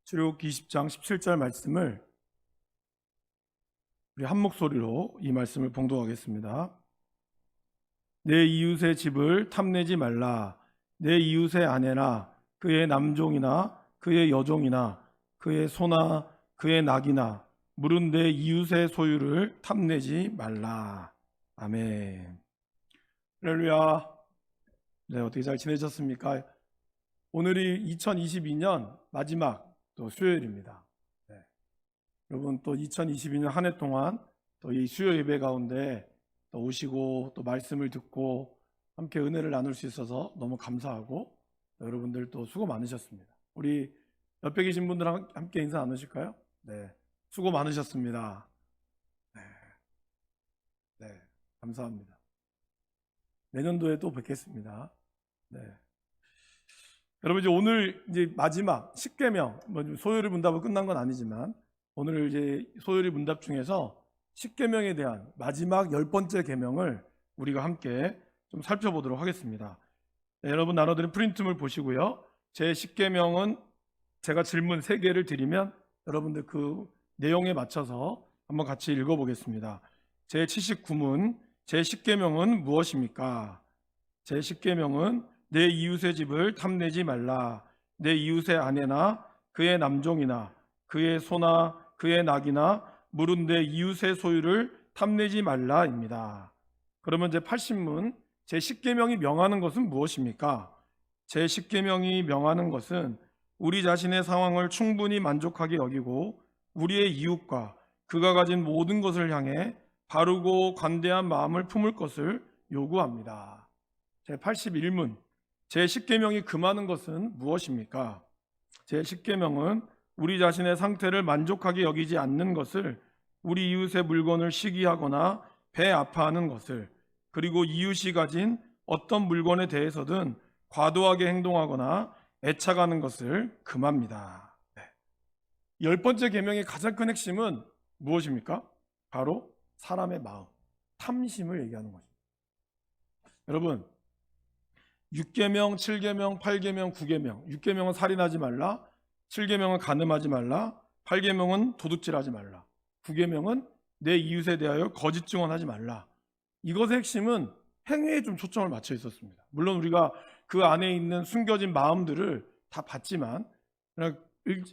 출애굽기 20장 17절 말씀을 우리 한 목소리로 이 말씀을 봉독하겠습니다. 내 이웃의 집을 탐내지 말라. 내 이웃의 아내나 그의 남종이나 그의 여종이나 그의 소나 그의 낙이나 물은 내 이웃의 소유를 탐내지 말라. 아멘. 할렐루야. 네, 어떻게 잘 지내셨습니까? 오늘이 2022년 마지막 또 수요일입니다. 네. 여러분 또 2022년 한 해 동안 또 이 수요 예배 가운데 또 오시고 또 말씀을 듣고 함께 은혜를 나눌 수 있어서 너무 감사하고, 여러분들 또 수고 많으셨습니다. 우리 옆에 계신 분들랑 함께 인사 나누실까요? 네, 수고 많으셨습니다. 네, 감사합니다. 내년도에 또 뵙겠습니다. 네. 여러분 이제 오늘 이제 마지막 10계명, 소요리 문답은 끝난 건 아니지만 오늘 이제 소요리 문답 중에서 10계명에 대한 마지막 10번째 계명을 우리가 함께 좀 살펴보도록 하겠습니다. 네, 여러분 나눠드린 프린트물 보시고요. 제 10계명은 제가 질문 3개를 드리면 여러분들 그 내용에 맞춰서 한번 같이 읽어보겠습니다. 제 79문, 제 10계명은 무엇입니까? 제 10계명은 내 이웃의 집을 탐내지 말라. 내 이웃의 아내나 그의 남종이나 그의 소나 그의 낙이나 물은 내 이웃의 소유를 탐내지 말라입니다. 그러면 제 80문, 제 10계명이 명하는 것은 무엇입니까? 제 10계명이 명하는 것은 우리 자신의 상황을 충분히 만족하게 여기고 우리의 이웃과 그가 가진 모든 것을 향해 바르고 관대한 마음을 품을 것을 요구합니다. 제 81문, 제 10계명이 금하는 것은 무엇입니까? 제 10계명은 우리 자신의 상태를 만족하게 여기지 않는 것을, 우리 이웃의 물건을 시기하거나 배 아파하는 것을, 그리고 이웃이 가진 어떤 물건에 대해서든 과도하게 행동하거나 애착하는 것을 금합니다. 10번째 계명의 가장 큰 핵심은 무엇입니까? 바로 사람의 마음, 탐심을 얘기하는 것입니다. 여러분 6계명, 7계명, 8계명, 9계명 6계명은 살인하지 말라, 7계명은 간음하지 말라, 8계명은 도둑질하지 말라, 9계명은 내 이웃에 대하여 거짓 증언하지 말라. 이것의 핵심은 행위에 좀 초점을 맞춰 있었습니다. 물론 우리가 그 안에 있는 숨겨진 마음들을 다 봤지만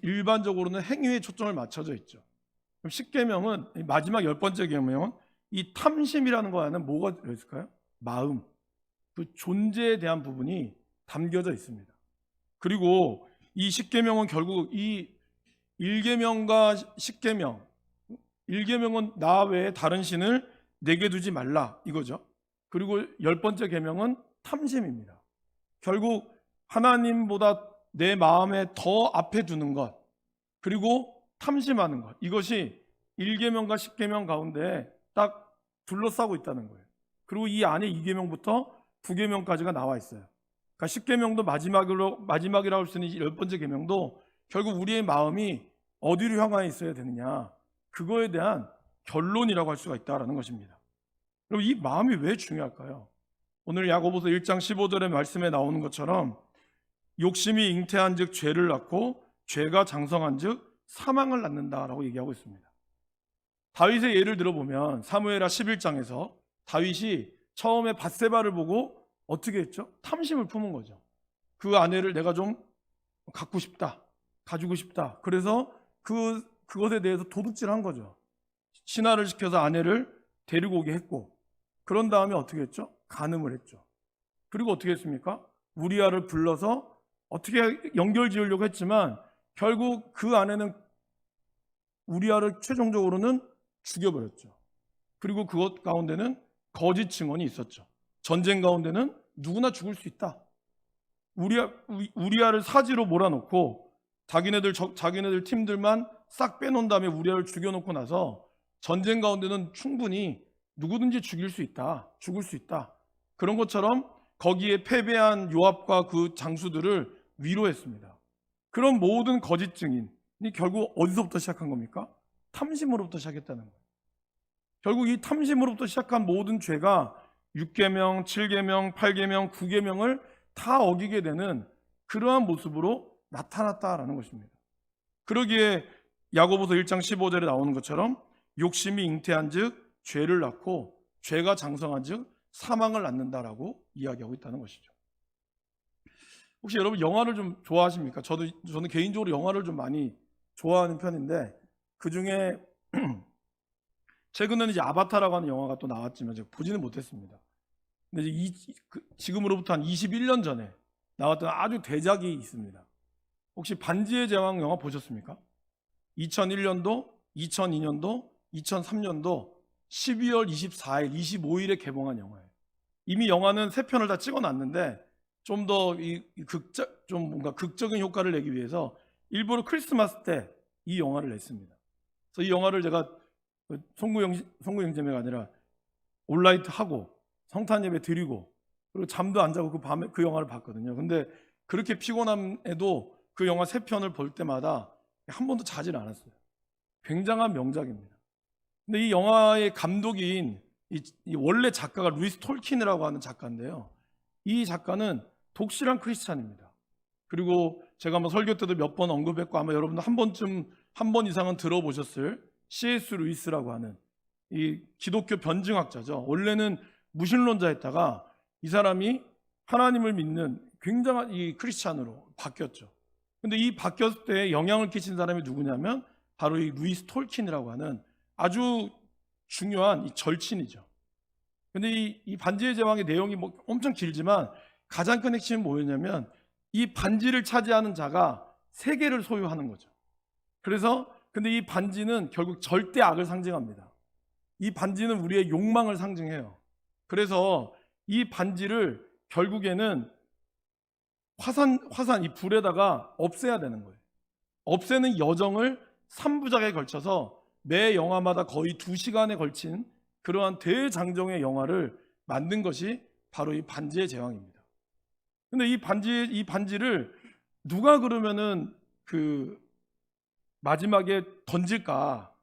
일반적으로는 행위에 초점을 맞춰져 있죠. 그럼 10계명은 마지막 10번째 계명은 이 탐심이라는 거 안에 뭐가 들어있을까요? 마음, 그 존재에 대한 부분이 담겨져 있습니다. 그리고 이 10계명은 결국 이 1계명과 10계명, 1계명은 나 외에 다른 신을 내게 두지 말라 이거죠. 그리고 10번째 계명은 탐심입니다. 결국 하나님보다 내 마음에 더 앞에 두는 것, 그리고 탐심하는 것, 이것이 1계명과 10계명 가운데 딱 둘러싸고 있다는 거예요. 그리고 이 안에 2계명부터 9계명까지가 나와 있어요. 그러니까 10계명도 마지막이라고 할 수 있는 10번째 계명도 결국 우리의 마음이 어디로 향해 있어야 되느냐, 그거에 대한 결론이라고 할 수가 있다는 것입니다. 그럼 이 마음이 왜 중요할까요? 오늘 야고보서 1장 15절의 말씀에 나오는 것처럼 욕심이 잉태한 즉 죄를 낳고 죄가 장성한 즉 사망을 낳는다라고 얘기하고 있습니다. 다윗의 예를 들어보면 사무엘하 11장에서 다윗이 처음에 밧세바를 보고 어떻게 했죠? 탐심을 품은 거죠. 그 아내를 내가 좀 갖고 싶다, 가지고 싶다. 그래서 그것에 대해서 도둑질한 거죠. 신하를 시켜서 아내를 데리고 오게 했고, 그런 다음에 어떻게 했죠? 간음을 했죠. 그리고 어떻게 했습니까? 우리아를 불러서 어떻게 연결 지으려고 했지만 결국 그 아내는 우리아를 최종적으로는 죽여버렸죠. 그리고 그것 가운데는 거짓 증언이 있었죠. 전쟁 가운데는 누구나 죽을 수 있다. 우리아를 사지로 몰아놓고 자기네들 팀들만 싹 빼놓은 다음에 우리아를 죽여놓고 나서 전쟁 가운데는 충분히 누구든지 죽일 수 있다, 죽을 수 있다. 그런 것처럼 거기에 패배한 요압과 그 장수들을 위로했습니다. 그런 모든 거짓 증인이 결국 어디서부터 시작한 겁니까? 탐심으로부터 시작했다는 거예요. 결국 이 탐심으로부터 시작한 모든 죄가 6계명, 7계명, 8계명, 9계명을 다 어기게 되는 그러한 모습으로 나타났다라는 것입니다. 그러기에 야고보서 1장 15절에 나오는 것처럼 욕심이 잉태한즉 죄를 낳고 죄가 장성한즉 사망을 낳는다라고 이야기하고 있다는 것이죠. 혹시 여러분 영화를 좀 좋아하십니까? 저는 개인적으로 영화를 좀 많이 좋아하는 편인데, 그 중에 최근에는 이제 아바타라고 하는 영화가 또 나왔지만 제가 보지는 못했습니다. 근데 이제 지금으로부터 한 21년 전에 나왔던 아주 대작이 있습니다. 혹시 반지의 제왕 영화 보셨습니까? 2001년도, 2002년도, 2003년도 12월 24일, 25일에 개봉한 영화예요. 이미 영화는 3편을 다 찍어놨는데 좀 더 좀 뭔가 극적인 효과를 내기 위해서 일부러 크리스마스 때 이 영화를 냈습니다. 그래서 이 영화를 제가 송구영재매가 아니라 온라이트 하고 성탄 예배 드리고 그리고 잠도 안 자고 그 밤에 그 영화를 봤거든요. 근데 그렇게 피곤함에도 그 영화 3편을 볼 때마다 한 번도 자질 않았어요. 굉장한 명작입니다. 근데 이 영화의 감독인 이 원래 작가가 루이스 톨킨이라고 하는 작가인데요. 이 작가는 독실한 크리스찬입니다. 그리고 제가 설교 때도 몇 번 언급했고 아마 여러분도 한 번 이상은 들어보셨을 C.S. 루이스라고 하는 이 기독교 변증학자죠. 원래는 무신론자였다가 이 사람이 하나님을 믿는 굉장한 이 크리스찬으로 바뀌었죠. 근데 이 바뀌었을 때 영향을 끼친 사람이 누구냐면 바로 이 루이스 톨킨이라고 하는 아주 중요한 이 절친이죠. 근데 이 반지의 제왕의 내용이 엄청 길지만 가장 큰 핵심은 뭐였냐면 이 반지를 차지하는 자가 세계를 소유하는 거죠. 그래서 근데 이 반지는 결국 절대 악을 상징합니다. 이 반지는 우리의 욕망을 상징해요. 그래서 이 반지를 결국에는 화산 이 불에다가 없애야 되는 거예요. 없애는 여정을 3부작에 걸쳐서 매 영화마다 거의 2시간에 걸친 그러한 대장정의 영화를 만든 것이 바로 이 반지의 제왕입니다. 근데 이 반지를 누가 그러면은 그 마지막에 던질까?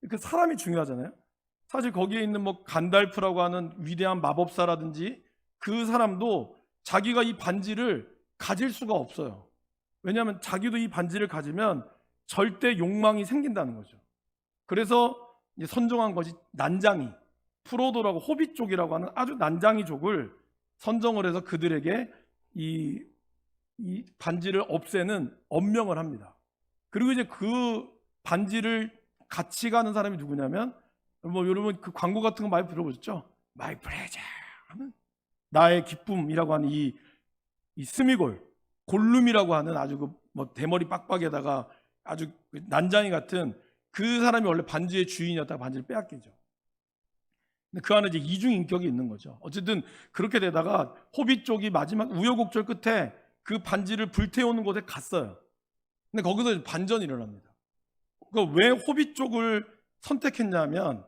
그 사람이 중요하잖아요. 사실 거기에 있는 간달프라고 하는 위대한 마법사라든지 그 사람도 자기가 이 반지를 가질 수가 없어요. 왜냐하면 자기도 이 반지를 가지면 절대 욕망이 생긴다는 거죠. 그래서 이제 선정한 것이 난장이, 프로도라고 호빗 족이라고 하는 아주 난장이족을 선정을 해서 그들에게 이 반지를 없애는 엄명을 합니다. 그리고 이제 그 반지를 같이 가는 사람이 누구냐면 여러분 그 광고 같은 거 많이 들어보셨죠? My pleasure 하는 나의 기쁨이라고 하는 이 스미골 골룸이라고 하는 아주 대머리 빡빡에다가 아주 난장이 같은 그 사람이 원래 반지의 주인이었다가 반지를 빼앗기죠. 근데 그 안에 이제 이중 인격이 있는 거죠. 어쨌든 그렇게 되다가 호빗 쪽이 마지막 우여곡절 끝에 그 반지를 불태우는 곳에 갔어요. 근데 거기서 반전이 일어납니다. 그러니까 왜 호빗 쪽을 선택했냐면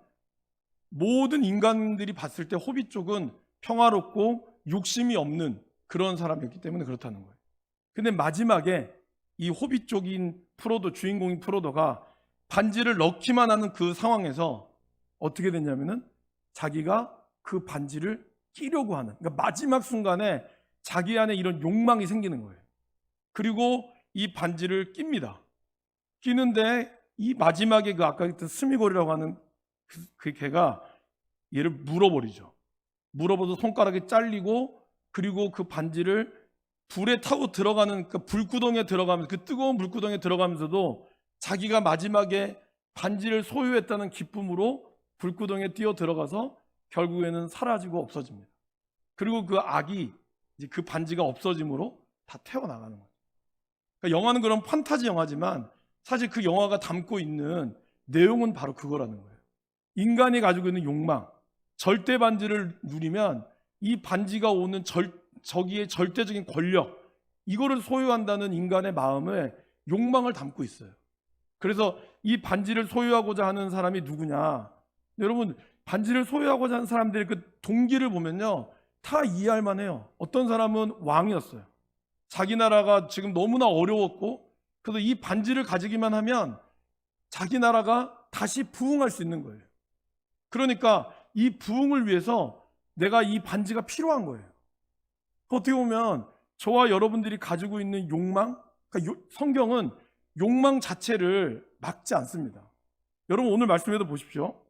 모든 인간들이 봤을 때 호빗 쪽은 평화롭고 욕심이 없는 그런 사람이었기 때문에 그렇다는 거예요. 근데 마지막에 이 호빗 쪽인 프로도, 주인공인 프로도가 반지를 넣기만 하는 그 상황에서 어떻게 됐냐면은 자기가 그 반지를 끼려고 하는, 그러니까 마지막 순간에 자기 안에 이런 욕망이 생기는 거예요. 그리고 이 반지를 낍니다. 끼는데 이 마지막에 그 아까 했던 스미골이라고 하는 그 개가 얘를 물어버리죠. 물어버려서 손가락이 잘리고, 그리고 그 반지를 불에 타고 들어가는 그 불구덩이에 들어가면서, 그 뜨거운 불구덩이에 들어가면서도 자기가 마지막에 반지를 소유했다는 기쁨으로 불구덩이에 뛰어 들어가서 결국에는 사라지고 없어집니다. 그리고 그 악이 이제 그 반지가 없어짐으로 다 태워나가는 거예요. 그러니까 영화는 그런 판타지 영화지만 사실 그 영화가 담고 있는 내용은 바로 그거라는 거예요. 인간이 가지고 있는 욕망, 절대 반지를 누리면 이 반지가 오는 저기의 절대적인 권력, 이거를 소유한다는 인간의 마음에 욕망을 담고 있어요. 그래서 이 반지를 소유하고자 하는 사람이 누구냐? 여러분, 반지를 소유하고자 하는 사람들의 그 동기를 보면요, 다 이해할 만해요. 어떤 사람은 왕이었어요. 자기 나라가 지금 너무나 어려웠고, 그래서 이 반지를 가지기만 하면 자기 나라가 다시 부흥할 수 있는 거예요. 그러니까 이 부흥을 위해서 내가 이 반지가 필요한 거예요. 어떻게 보면 저와 여러분들이 가지고 있는 욕망, 그러니까 성경은 욕망 자체를 막지 않습니다. 여러분 오늘 말씀에도 보십시오.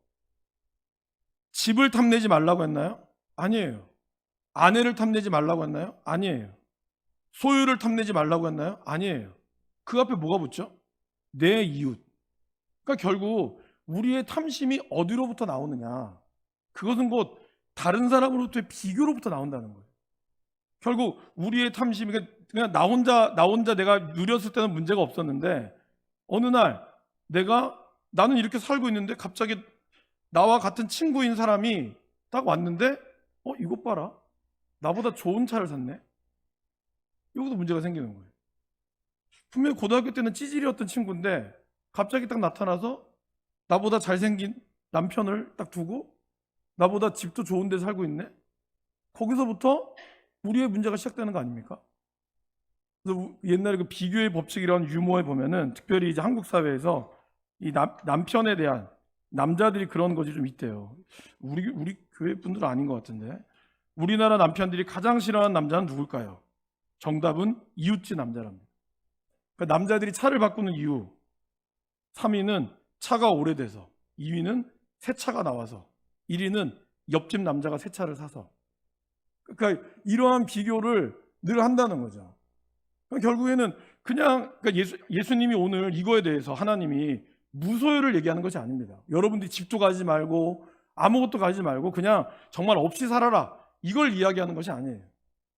집을 탐내지 말라고 했나요? 아니에요. 아내를 탐내지 말라고 했나요? 아니에요. 소유를 탐내지 말라고 했나요? 아니에요. 그 앞에 뭐가 붙죠? 내 이웃. 그러니까 결국 우리의 탐심이 어디로부터 나오느냐? 그것은 곧 다른 사람으로부터의 비교로부터 나온다는 거예요. 결국 우리의 탐심이 그냥 나 혼자 내가 누렸을 때는 문제가 없었는데 어느 날 나는 이렇게 살고 있는데 갑자기 나와 같은 친구인 사람이 딱 왔는데 이것 봐라. 나보다 좋은 차를 샀네. 여기서 문제가 생기는 거예요. 분명히 고등학교 때는 찌질이었던 친구인데 갑자기 딱 나타나서 나보다 잘생긴 남편을 딱 두고 나보다 집도 좋은 데 살고 있네. 거기서부터 우리의 문제가 시작되는 거 아닙니까? 그래서 옛날에 그 비교의 법칙이라는 유머에 보면은 특별히 이제 한국 사회에서 이 남편에 대한 남자들이 그런 것이 좀 있대요. 우리 교회 분들은 아닌 것 같은데 우리나라 남편들이 가장 싫어하는 남자는 누굴까요? 정답은 이웃집 남자랍니다. 그러니까 남자들이 차를 바꾸는 이유 3위는 차가 오래돼서, 2위는 새 차가 나와서, 1위는 옆집 남자가 새 차를 사서. 그러니까 이러한 비교를 늘 한다는 거죠. 그러니까 결국에는 그러니까 예수님이 오늘 이거에 대해서 하나님이 무소유를 얘기하는 것이 아닙니다. 여러분들이 집도 가지지 말고 아무것도 가지지 말고 그냥 정말 없이 살아라, 이걸 이야기하는 것이 아니에요.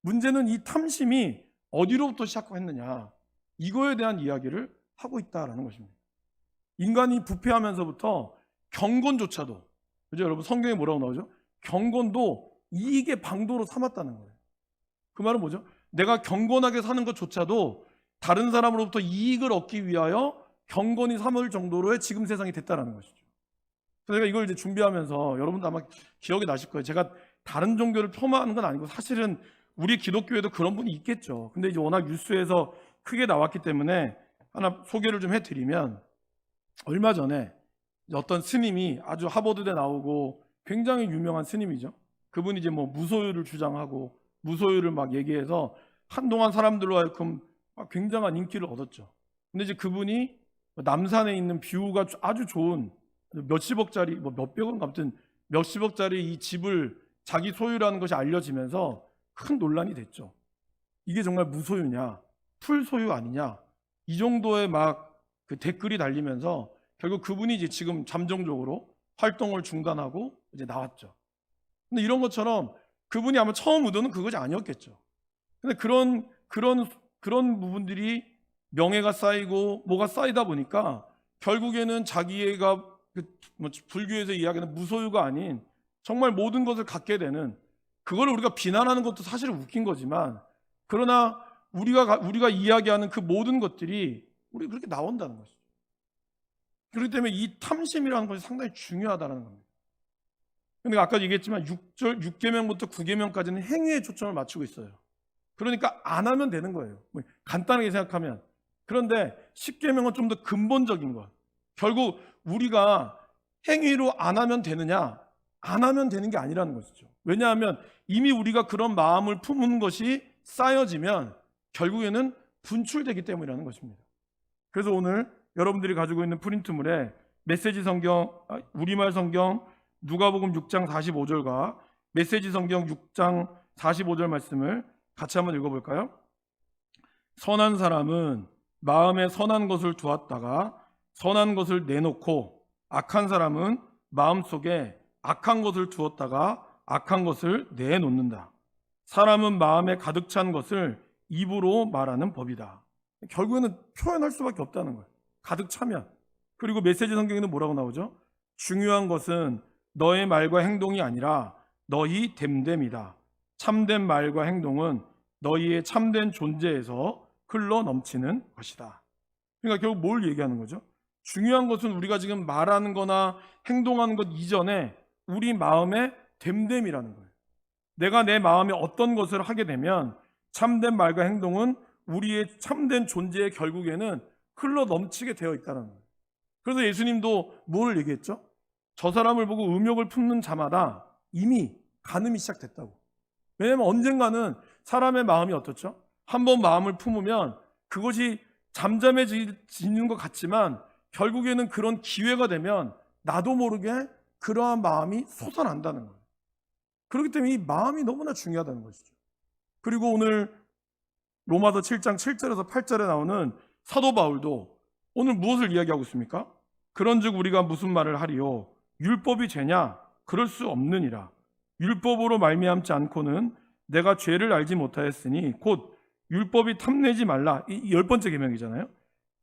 문제는 이 탐심이 어디로부터 시작했느냐, 이거에 대한 이야기를 하고 있다라는 것입니다. 인간이 부패하면서부터 경건조차도, 그죠? 여러분 성경에 뭐라고 나오죠? 경건도 이익의 방도로 삼았다는 거예요. 그 말은 뭐죠? 내가 경건하게 사는 것조차도 다른 사람으로부터 이익을 얻기 위하여 경건히 삼을 정도로의 지금 세상이 됐다는 것이죠. 그래서 제가 이걸 이제 준비하면서 여러분도 아마 기억이 나실 거예요. 제가 다른 종교를 폄하하는 건 아니고 사실은 우리 기독교에도 그런 분이 있겠죠. 근데 이제 워낙 뉴스에서 크게 나왔기 때문에 하나 소개를 좀 해드리면, 얼마 전에 어떤 스님이 아주 하버드대 나오고 굉장히 유명한 스님이죠. 그분이 이제 뭐 무소유를 주장하고 무소유를 막 얘기해서 한동안 사람들로 하여금 굉장한 인기를 얻었죠. 근데 이제 그분이 남산에 있는 뷰가 아주 좋은 몇십억짜리, 뭐 몇백억, 아무튼 몇십억짜리 이 집을 자기 소유라는 것이 알려지면서 큰 논란이 됐죠. 이게 정말 무소유냐, 풀소유 아니냐, 이 정도의 막 그 댓글이 달리면서 결국 그분이 이제 지금 잠정적으로 활동을 중단하고 이제 나왔죠. 근데 이런 것처럼 그분이 아마 처음 의도는 그것이 아니었겠죠. 근데 그런 부분들이 명예가 쌓이고 뭐가 쌓이다 보니까 결국에는 자기가 불교에서 이야기하는 무소유가 아닌 정말 모든 것을 갖게 되는, 그걸 우리가 비난하는 것도 사실은 웃긴 거지만, 그러나 우리가 이야기하는 그 모든 것들이 우리 그렇게 나온다는 것이죠. 그렇기 때문에 이 탐심이라는 것이 상당히 중요하다는 겁니다. 근데 아까 얘기했지만 6계명부터 9계명까지는 행위에 초점을 맞추고 있어요. 그러니까 안 하면 되는 거예요. 간단하게 생각하면. 그런데 10계명은 좀 더 근본적인 것. 결국 우리가 행위로 안 하면 되느냐, 안 하면 되는 게 아니라는 것이죠. 왜냐하면 이미 우리가 그런 마음을 품은 것이 쌓여지면 결국에는 분출되기 때문이라는 것입니다. 그래서 오늘 여러분들이 가지고 있는 프린트물에 메시지 성경, 우리말 성경 누가복음 6장 45절과 메시지 성경 6장 45절 말씀을 같이 한번 읽어볼까요? 선한 사람은 마음에 선한 것을 두었다가 선한 것을 내놓고, 악한 사람은 마음속에 악한 것을 두었다가 악한 것을 내놓는다. 사람은 마음에 가득 찬 것을 입으로 말하는 법이다. 결국에는 표현할 수밖에 없다는 거예요. 가득 차면. 그리고 메시지 성경에는 뭐라고 나오죠? 중요한 것은 너의 말과 행동이 아니라 너희 됨됨이다. 참된 말과 행동은 너희의 참된 존재에서 흘러 넘치는 것이다. 그러니까 결국 뭘 얘기하는 거죠? 중요한 것은 우리가 지금 말하는 거나 행동하는 것 이전에 우리 마음의 됨됨이라는 거예요. 내가 내 마음에 어떤 것을 하게 되면 참된 말과 행동은 우리의 참된 존재의 결국에는 흘러 넘치게 되어 있다는 거예요. 그래서 예수님도 뭘 얘기했죠? 저 사람을 보고 음욕을 품는 자마다 이미 간음이 시작됐다고. 왜냐하면 언젠가는 사람의 마음이 어떻죠? 한번 마음을 품으면 그것이 잠잠해지는 것 같지만 결국에는 그런 기회가 되면 나도 모르게 그러한 마음이 솟아난다는 거예요. 그렇기 때문에 이 마음이 너무나 중요하다는 것이죠. 그리고 오늘 로마서 7장 7절에서 8절에 나오는 사도 바울도 오늘 무엇을 이야기하고 있습니까? 그런즉 우리가 무슨 말을 하리요? 율법이 죄냐? 그럴 수 없느니라. 율법으로 말미암지 않고는 내가 죄를 알지 못하였으니 곧 율법이 탐내지 말라, 이 10번째 계명이잖아요.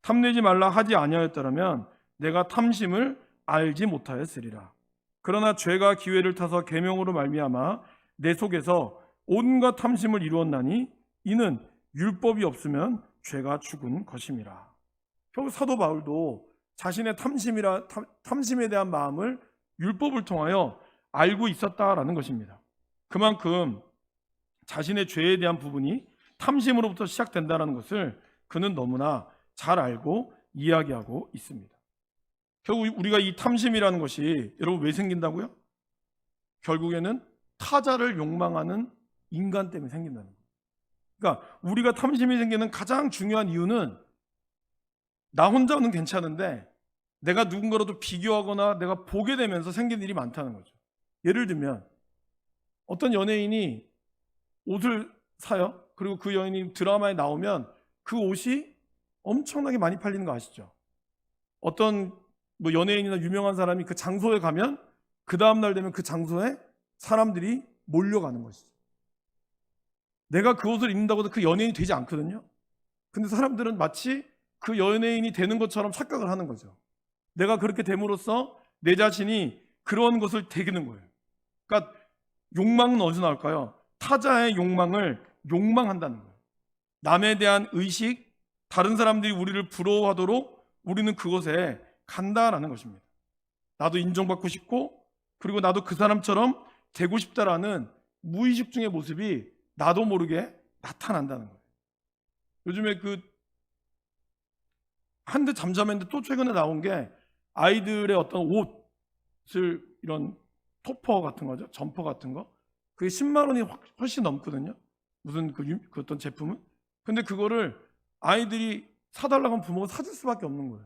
탐내지 말라 하지 아니하였더라면 내가 탐심을 알지 못하였으리라. 그러나 죄가 기회를 타서 계명으로 말미암아 내 속에서 온갖 탐심을 이루었나니 이는 율법이 없으면 죄가 죽은 것임이라. 결국 사도 바울도 자신의 탐심에 대한 마음을 율법을 통하여 알고 있었다라는 것입니다. 그만큼 자신의 죄에 대한 부분이 탐심으로부터 시작된다는 것을 그는 너무나 잘 알고 이야기하고 있습니다. 결국 우리가 이 탐심이라는 것이 여러분 왜 생긴다고요? 결국에는 타자를 욕망하는 인간 때문에 생긴다는 거예요. 그러니까 우리가 탐심이 생기는 가장 중요한 이유는 나 혼자는 괜찮은데 내가 누군가로도 비교하거나 내가 보게 되면서 생긴 일이 많다는 거죠. 예를 들면 어떤 연예인이 옷을 사요. 그리고 그 연예인이 드라마에 나오면 그 옷이 엄청나게 많이 팔리는 거 아시죠? 어떤 연예인이나 유명한 사람이 그 장소에 가면 그 다음날 되면 그 장소에 사람들이 몰려가는 것이죠. 내가 그 옷을 입는다고 해도 그 연예인이 되지 않거든요. 근데 사람들은 마치 그 연예인이 되는 것처럼 착각을 하는 거죠. 내가 그렇게 됨으로써 내 자신이 그런 것을 되기는 거예요. 그러니까 욕망은 어디서 나올까요? 타자의 욕망을 욕망한다는 거예요. 남에 대한 의식, 다른 사람들이 우리를 부러워하도록 우리는 그곳에 간다라는 것입니다. 나도 인정받고 싶고 그리고 나도 그 사람처럼 되고 싶다라는 무의식 중의 모습이 나도 모르게 나타난다는 거예요. 요즘에 한때 잠잠했는데 또 최근에 나온 게 아이들의 어떤 옷을 이런 토퍼 같은 거죠. 점퍼 같은 거. 그게 10만 원이 훨씬 넘거든요. 무슨 그 어떤 제품은. 근데 그거를 아이들이 사달라고 하면 부모가 사줄 수밖에 없는 거예요.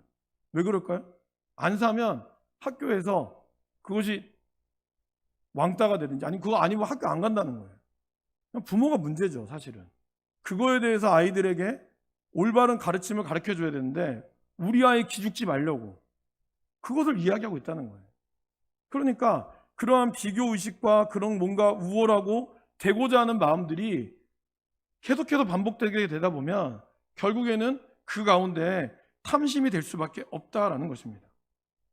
왜 그럴까요? 안 사면 학교에서 그것이 왕따가 되든지 아니면 그거 아니면 학교 안 간다는 거예요. 부모가 문제죠, 사실은. 그거에 대해서 아이들에게 올바른 가르침을 가르쳐 줘야 되는데 우리 아이 기죽지 말려고 그것을 이야기하고 있다는 거예요. 그러니까 그러한 비교 의식과 그런 뭔가 우월하고 되고자 하는 마음들이 계속해서 반복되게 되다 보면 결국에는 그 가운데 탐심이 될 수밖에 없다라는 것입니다.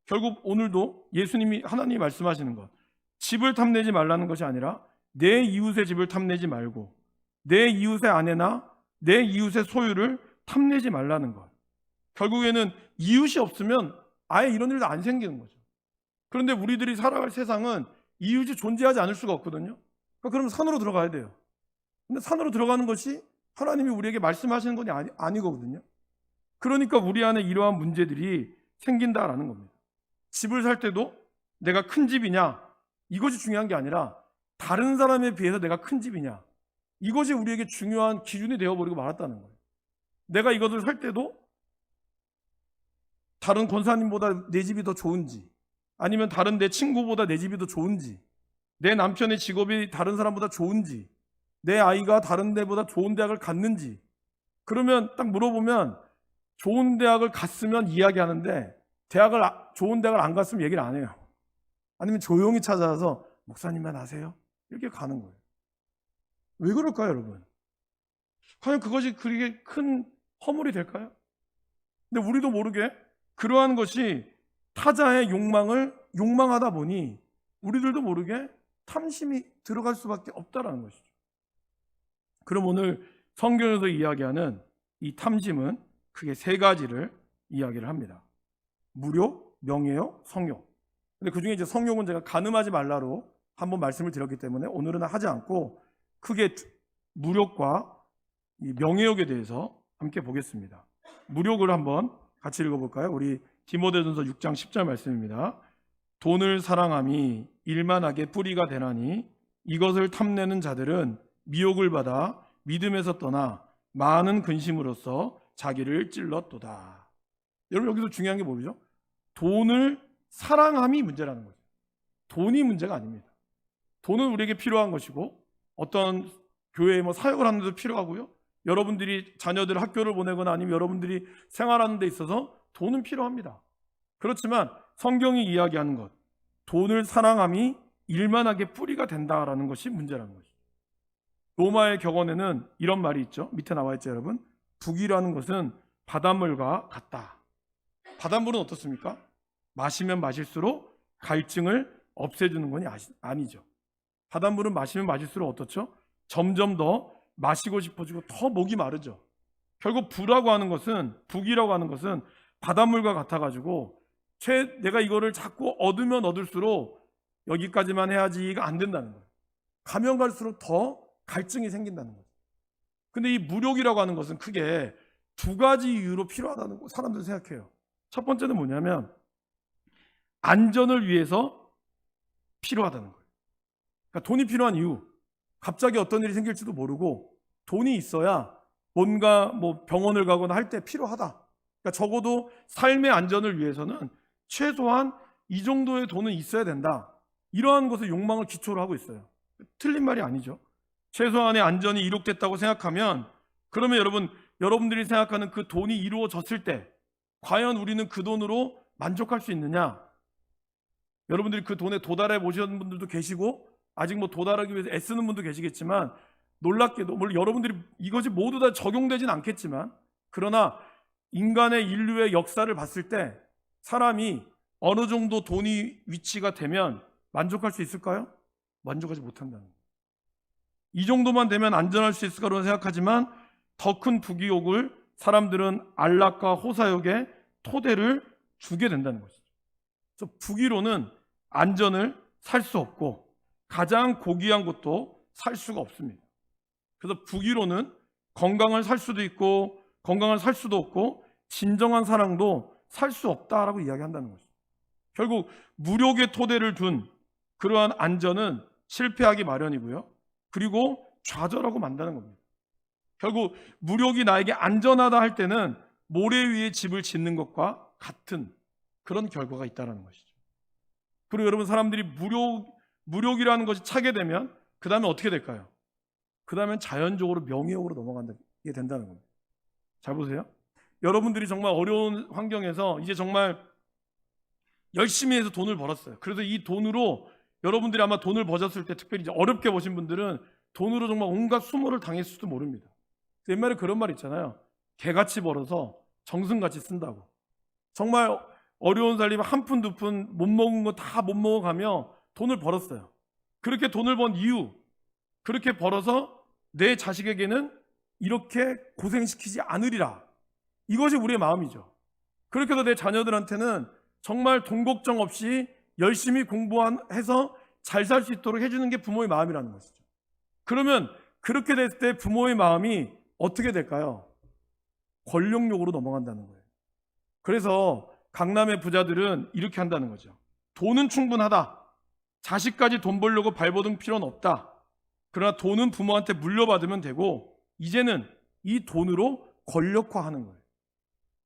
결국 오늘도 예수님이 하나님이 말씀하시는 것, 집을 탐내지 말라는 것이 아니라 내 이웃의 집을 탐내지 말고 내 이웃의 아내나 내 이웃의 소유를 탐내지 말라는 것. 결국에는 이웃이 없으면 아예 이런 일도 안 생기는 거죠. 그런데 우리들이 살아갈 세상은 이웃이 존재하지 않을 수가 없거든요. 그러면 산으로 들어가야 돼요. 근데 산으로 들어가는 것이 하나님이 우리에게 말씀하시는 것이 아니거든요. 그러니까 우리 안에 이러한 문제들이 생긴다라는 겁니다. 집을 살 때도 내가 큰 집이냐 이것이 중요한 게 아니라 다른 사람에 비해서 내가 큰 집이냐 이것이 우리에게 중요한 기준이 되어버리고 말았다는 거예요. 내가 이것을 살 때도 다른 권사님보다 내 집이 더 좋은지 아니면 다른 내 친구보다 내 집이 더 좋은지 내 남편의 직업이 다른 사람보다 좋은지 내 아이가 다른 데보다 좋은 대학을 갔는지 그러면 딱 물어보면 좋은 대학을 갔으면 이야기하는데 좋은 대학을 안 갔으면 얘기를 안 해요. 아니면 조용히 찾아와서 목사님만 아세요? 이렇게 가는 거예요. 왜 그럴까요, 여러분? 과연 그것이 그렇게 큰 허물이 될까요? 근데 우리도 모르게 그러한 것이 타자의 욕망을 욕망하다 보니 우리들도 모르게 탐심이 들어갈 수밖에 없다라는 것이죠. 그럼 오늘 성경에서 이야기하는 이 탐심은 크게 세 가지를 이야기를 합니다. 무욕, 명예욕, 성욕. 근데 그 중에 이제 성욕은 제가 간음하지 말라로 한번 말씀을 드렸기 때문에 오늘은 하지 않고 크게 무욕과 이 명예욕에 대해서 함께 보겠습니다. 무욕을 한번 같이 읽어볼까요? 우리 디모데전서 6장 10절 말씀입니다. 돈을 사랑함이 일만하게 뿌리가 되나니 이것을 탐내는 자들은 미혹을 받아 믿음에서 떠나 많은 근심으로써 자기를 찔렀도다. 여러분 여기서 중요한 게 뭐죠? 돈을 사랑함이 문제라는 거죠. 돈이 문제가 아닙니다. 돈은 우리에게 필요한 것이고 어떤 교회에 뭐 사역을 하는 데도 필요하고요. 여러분들이 자녀들 학교를 보내거나 아니면 여러분들이 생활하는 데 있어서 돈은 필요합니다. 그렇지만 성경이 이야기하는 것, 돈을 사랑함이 일만하게 뿌리가 된다라는 것이 문제라는 것이죠. 로마의 격언에는 이런 말이 있죠. 밑에 나와 있죠, 여러분. 북이라는 것은 바닷물과 같다. 바닷물은 어떻습니까? 마시면 마실수록 갈증을 없애주는 건 아니죠. 바닷물은 마시면 마실수록 어떻죠? 점점 더 마시고 싶어지고 더 목이 마르죠. 결국 북이라고 하는 것은 바닷물과 같아가지고 내가 이거를 자꾸 얻으면 얻을수록 여기까지만 해야지가 안 된다는 거예요. 가면 갈수록 더 갈증이 생긴다는 거죠. 근데 이 무력이라고 하는 것은 크게 두 가지 이유로 필요하다는 거 사람들이 생각해요. 첫 번째는 뭐냐면 안전을 위해서 필요하다는 거예요. 그러니까 돈이 필요한 이유, 갑자기 어떤 일이 생길지도 모르고 돈이 있어야 뭔가 뭐 병원을 가거나 할 때 필요하다. 그러니까 적어도 삶의 안전을 위해서는 최소한 이 정도의 돈은 있어야 된다. 이러한 것을 욕망을 기초로 하고 있어요. 틀린 말이 아니죠. 최소한의 안전이 이룩됐다고 생각하면 그러면 여러분들이 생각하는 그 돈이 이루어졌을 때 과연 우리는 그 돈으로 만족할 수 있느냐? 여러분들이 그 돈에 도달해 보시는 분들도 계시고 아직 뭐 도달하기 위해서 애쓰는 분도 계시겠지만 놀랍게도 물론 여러분들이 이것이 모두 다 적용되진 않겠지만 그러나 인간의 인류의 역사를 봤을 때 사람이 어느 정도 돈이 위치가 되면 만족할 수 있을까요? 만족하지 못한다는 거예요. 이 정도만 되면 안전할 수 있을까로 생각하지만 더 큰 부귀욕을 사람들은 안락과 호사욕의 토대를 주게 된다는 것이죠. 그래서 부귀로는 안전을 살 수 없고 가장 고귀한 것도 살 수가 없습니다. 그래서 부귀로는 건강을 살 수도 있고 건강을 살 수도 없고 진정한 사랑도 살 수 없다라고 이야기한다는 것이죠. 결국 무력의 토대를 둔 그러한 안전은 실패하기 마련이고요. 그리고 좌절하고 만다는 겁니다. 결국 무력이 나에게 안전하다 할 때는 모래 위에 집을 짓는 것과 같은 그런 결과가 있다는 것이죠. 그리고 여러분 사람들이 무력이라는 것이 차게 되면 그 다음에 어떻게 될까요? 그 다음엔 자연적으로 명예욕으로 넘어가게 된다는 겁니다. 잘 보세요. 여러분들이 정말 어려운 환경에서 이제 정말 열심히 해서 돈을 벌었어요. 그래서 이 돈으로 여러분들이 아마 돈을 버셨을 때 특별히 이제 어렵게 버신 분들은 돈으로 정말 온갖 수모를 당했을지도 모릅니다. 옛말에 그런 말 있잖아요. 개같이 벌어서 정승같이 쓴다고. 정말 어려운 살림 한 푼 두 푼 못 먹은 거 다 못 먹어가며 돈을 벌었어요. 그렇게 돈을 번 이유, 그렇게 벌어서 내 자식에게는 이렇게 고생시키지 않으리라. 이것이 우리의 마음이죠. 그렇게 해서 내 자녀들한테는 정말 돈 걱정 없이 열심히 공부해서 잘 살 수 있도록 해주는 게 부모의 마음이라는 것이죠. 그러면 그렇게 됐을 때 부모의 마음이 어떻게 될까요? 권력욕으로 넘어간다는 거예요. 그래서 강남의 부자들은 이렇게 한다는 거죠. 돈은 충분하다. 자식까지 돈 벌려고 발버둥 필요는 없다. 그러나 돈은 부모한테 물려받으면 되고 이제는 이 돈으로 권력화하는 거예요.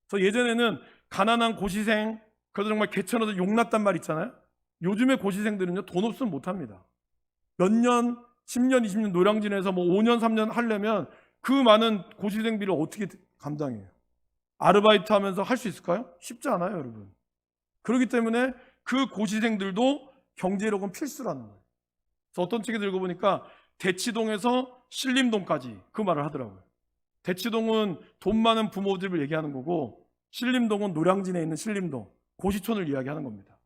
그래서 예전에는 가난한 고시생 그래도 정말 개천에서 용났단 말 있잖아요. 요즘의 고시생들은요 돈 없으면 못합니다. 몇 년, 10년, 20년 노량진에서 뭐 5년, 3년 하려면 그 많은 고시생비를 어떻게 감당해요? 아르바이트 하면서 할 수 있을까요? 쉽지 않아요, 여러분. 그렇기 때문에 그 고시생들도 경제력은 필수라는 거예요. 그래서 어떤 책에 읽어보니까 대치동에서 신림동까지 그 말을 하더라고요. 대치동은 돈 많은 부모집을 얘기하는 거고 신림동은 노량진에 있는 신림동, 고시촌을 이야기하는 겁니다.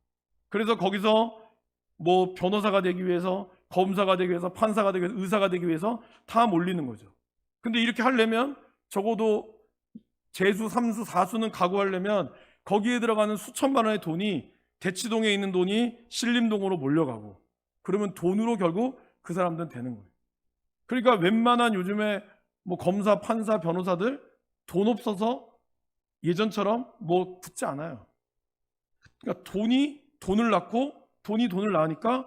그래서 거기서 뭐 변호사가 되기 위해서, 검사가 되기 위해서, 판사가 되기 위해서, 의사가 되기 위해서 다 몰리는 거죠. 근데 이렇게 하려면 적어도 재수, 3수, 4수는 각오하려면 거기에 들어가는 수천만 원의 돈이 대치동에 있는 돈이 신림동으로 몰려가고 그러면 돈으로 결국 그 사람들은 되는 거예요. 그러니까 웬만한 요즘에 뭐 검사, 판사, 변호사들 돈 없어서 예전처럼 뭐 붙지 않아요. 그러니까 돈이 돈을 낳고 돈이 돈을 낳으니까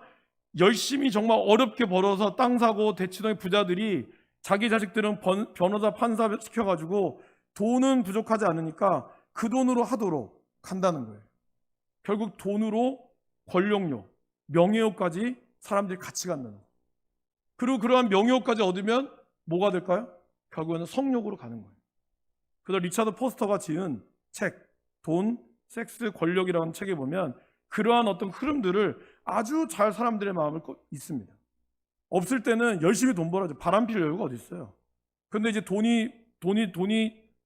열심히 정말 어렵게 벌어서 땅 사고 대치동의 부자들이 자기 자식들은 변호사, 판사 시켜가지고 돈은 부족하지 않으니까 그 돈으로 하도록 간다는 거예요. 결국 돈으로 권력욕, 명예욕까지 사람들이 같이 갖는. 그리고 그러한 명예욕까지 얻으면 뭐가 될까요? 결국에는 성욕으로 가는 거예요. 그래서 리차드 포스터가 지은 책, 돈, 섹스, 권력이라는 책에 보면 그러한 어떤 흐름들을 아주 잘 사람들의 마음을 있습니다. 없을 때는 열심히 돈 벌어야죠. 바람 필 여유가 어디 있어요. 근데 이제 돈이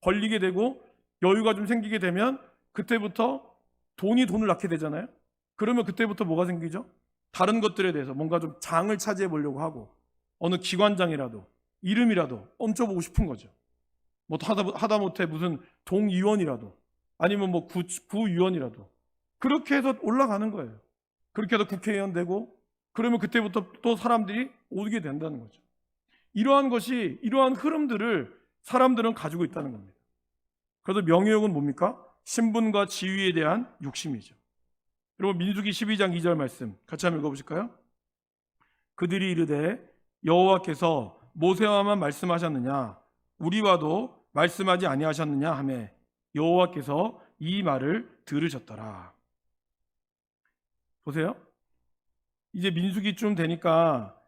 벌리게 되고 여유가 좀 생기게 되면 그때부터 돈을 낳게 되잖아요. 그러면 그때부터 뭐가 생기죠? 다른 것들에 대해서 뭔가 좀 장을 차지해 보려고 하고 어느 기관장이라도 이름이라도 얹혀보고 싶은 거죠. 뭐 하다못해 무슨 동의원이라도 아니면 뭐 구의원이라도 그렇게 해서 올라가는 거예요. 그렇게 해서 국회의원 되고 그러면 그때부터 또 사람들이 오게 된다는 거죠. 이러한 흐름들을 사람들은 가지고 있다는 겁니다. 그래서 명예욕은 뭡니까? 신분과 지위에 대한 욕심이죠. 여러분 민수기 12장 2절 말씀 같이 한번 읽어보실까요? 그들이 이르되 여호와께서 모세와만 말씀하셨느냐 우리와도 말씀하지 아니하셨느냐 하매 여호와께서 이 말을 들으셨더라. 보세요. 이제 민수기쯤 되니까